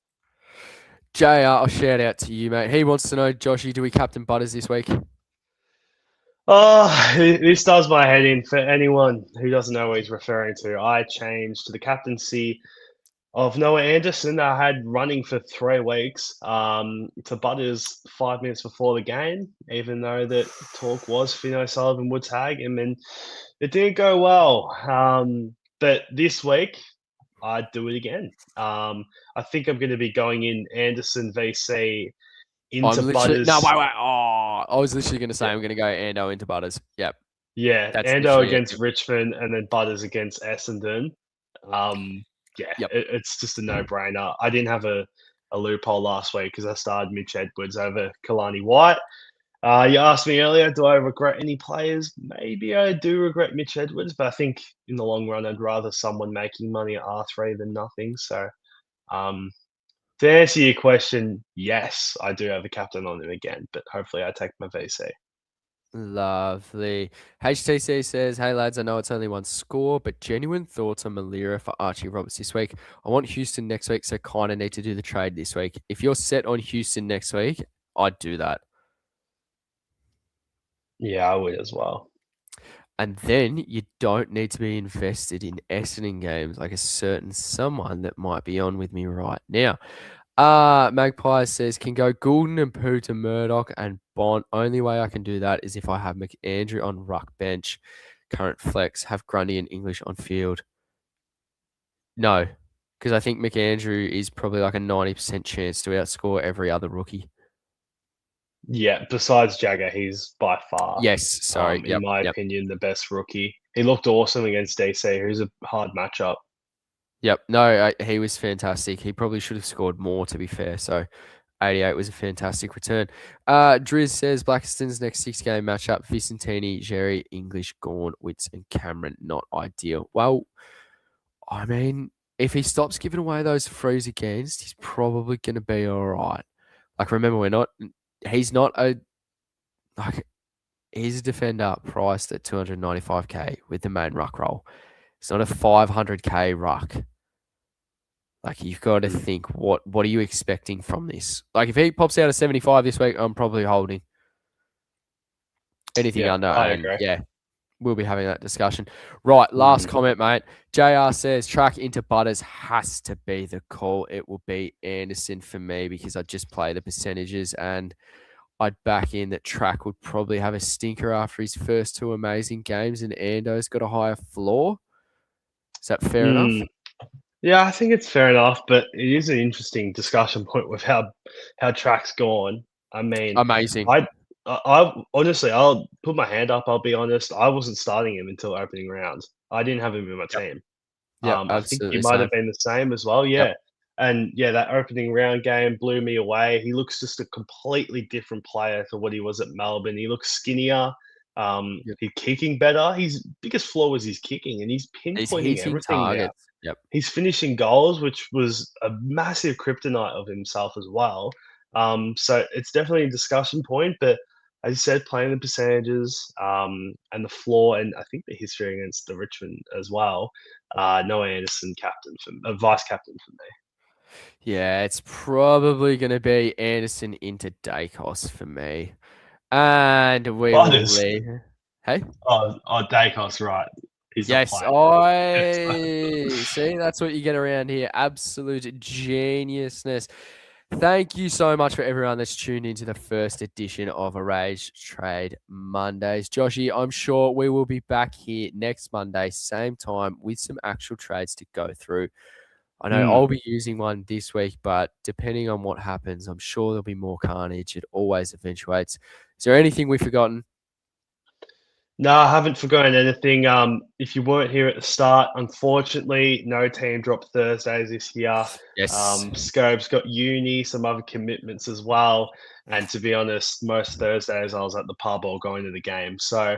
[SPEAKER 1] JR, I'll shout out to you, mate. He wants to know, Joshy, do we captain Butters this week?
[SPEAKER 2] Oh, this does my head in. For anyone who doesn't know what he's referring to, I changed the captaincy of Noah Anderson that I had running for 3 weeks to Butters 5 minutes before the game, even though that talk was Finn O'Sullivan would tag him, and it didn't go well. But this week, I'd do it again. I think I'm going to be going in Anderson VC
[SPEAKER 1] I'm
[SPEAKER 2] into
[SPEAKER 1] literally no,
[SPEAKER 2] Butters.
[SPEAKER 1] wait. Oh, I was literally going to say
[SPEAKER 2] Yeah,
[SPEAKER 1] I'm going to go Ando into Butters. Yep,
[SPEAKER 2] yeah,
[SPEAKER 1] that's
[SPEAKER 2] Ando
[SPEAKER 1] literally it.
[SPEAKER 2] against Richmond, and then Butters against Essendon. Yeah,
[SPEAKER 1] Yep.
[SPEAKER 2] it's just a no-brainer. I didn't have a loophole last week because I started Mitch Edwards over Kalani White. You asked me earlier, do I regret any players? Maybe I do regret Mitch Edwards, but I think in the long run, I'd rather someone making money at R3 than nothing. So, um, to answer your question, yes, I do have a captain on him again, but hopefully I take my VC.
[SPEAKER 1] Lovely. HTC says, "Hey lads, I know it's only one score, but genuine thoughts on Malira for Archie Roberts this week. I want Houston next week, so kind of need to do the trade this week. If you're set on Houston next week, I'd do that.
[SPEAKER 2] Yeah, I would as well.
[SPEAKER 1] And then you don't need to be invested in Essendon games like a certain someone that might be on with me right now. Magpie says, can go Goulden and Pooh to Murdoch and Bond. Only way I can do that is if I have McAndrew on ruck bench, current flex, have Grundy and English on field. No, because I think McAndrew is probably like a 90% chance to outscore every other rookie.
[SPEAKER 2] Yeah, besides Jagger, he's by far,
[SPEAKER 1] Yes, sorry.
[SPEAKER 2] in
[SPEAKER 1] Yep,
[SPEAKER 2] my
[SPEAKER 1] yep.
[SPEAKER 2] opinion, the best rookie. He looked awesome against DC, who's a hard matchup.
[SPEAKER 1] Yep. No, he was fantastic. He probably should have scored more, to be fair. So 88 was a fantastic return. Driz says Blackiston's next 6 game matchup, Vicentini, Jerry, English, Gorn, Wits, and Cameron, not ideal. Well, I mean, if he stops giving away those frees against, he's probably going to be all right. Like, remember, he's not like, he's a defender priced at 295k with the main ruck roll. It's not a 500k ruck. Like, you've got to
[SPEAKER 2] Mm.
[SPEAKER 1] think, what are you expecting from this? Like, if he pops out a 75 this week, I'm probably holding anything
[SPEAKER 2] Yeah,
[SPEAKER 1] under,
[SPEAKER 2] I
[SPEAKER 1] and
[SPEAKER 2] agree.
[SPEAKER 1] yeah, we'll be having that discussion. Right, last
[SPEAKER 2] Mm.
[SPEAKER 1] comment, mate. JR says track into Butters has to be the call. It will be Anderson for me because I just play the percentages, and I'd back in that track would probably have a stinker after his first 2 amazing games, and Ando's got a higher floor. Is that fair enough?
[SPEAKER 2] Mm. Yeah, I think it's fair enough, but it is an interesting discussion point with how track's gone. I mean,
[SPEAKER 1] Amazing.
[SPEAKER 2] I honestly, I'll put my hand up. I'll be honest. I wasn't starting him until opening round. I didn't have him in my
[SPEAKER 1] Yep.
[SPEAKER 2] team.
[SPEAKER 1] Yep.
[SPEAKER 2] I think you
[SPEAKER 1] Absolutely
[SPEAKER 2] might have
[SPEAKER 1] same.
[SPEAKER 2] been the same as well.
[SPEAKER 1] Yep.
[SPEAKER 2] Yeah, and yeah, that opening round game blew me away. He looks just a completely different player to what he was at Melbourne. He looks skinnier.
[SPEAKER 1] Yep.
[SPEAKER 2] He's kicking better. His biggest flaw was his kicking, and he's
[SPEAKER 1] He's
[SPEAKER 2] pinpointing
[SPEAKER 1] hitting
[SPEAKER 2] everything now.
[SPEAKER 1] targets. Yep.
[SPEAKER 2] He's finishing goals, which was a massive kryptonite of himself as well. So it's definitely a discussion point, but as you said, playing the percentages and the floor, and I think the history against the Richmond as well. Noah Anderson, captain for vice captain for me.
[SPEAKER 1] Yeah, it's probably going to be Anderson into Dacos for me. And we will
[SPEAKER 2] Butters.
[SPEAKER 1] leave. Hey?
[SPEAKER 2] Dacos, right? He's not
[SPEAKER 1] Yes,
[SPEAKER 2] playing.
[SPEAKER 1] I see. That's what you get around here. Absolute geniusness. Thank you so much for everyone that's tuned into the first edition of A Rage Trade Mondays. Joshy, I'm sure we will be back here next Monday, same time, with some actual trades to go through. I know
[SPEAKER 2] Mm.
[SPEAKER 1] I'll be using one this week, but depending on what happens, I'm sure there'll be more carnage. It always eventuates. Is there anything we've forgotten?
[SPEAKER 2] No, I haven't forgotten anything. If you weren't here at the start, unfortunately, no team dropped Thursdays this year.
[SPEAKER 1] Yes.
[SPEAKER 2] Scobes got uni, some other commitments as well. And to be honest, most Thursdays I was at the pub or going to the game. So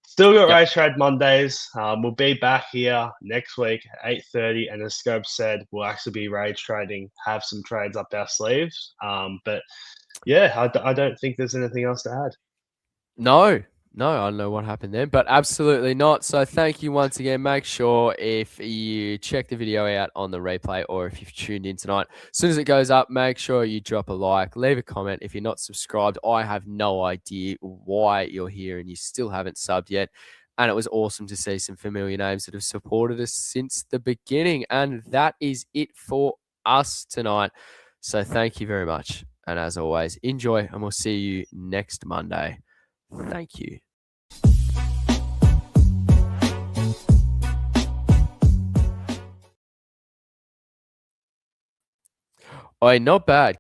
[SPEAKER 2] still got
[SPEAKER 1] Yep.
[SPEAKER 2] Race Trade Mondays. We'll be back here next week at 8:30. And as Scobes said, we'll actually be rage trading, have some trades up our sleeves. But yeah, I don't think there's anything else to add.
[SPEAKER 1] No, No, I don't know what happened there, but absolutely not. So thank you once again. Make sure if you check the video out on the replay or if you've tuned in tonight, as soon as it goes up, make sure you drop a like, leave a comment. If you're not subscribed, I have no idea why you're here and you still haven't subbed yet. And it was awesome to see some familiar names that have supported us since the beginning. And that is it for us tonight. So thank you very much. And as always, enjoy, and we'll see you next Monday. Thank you. Oh, not bad.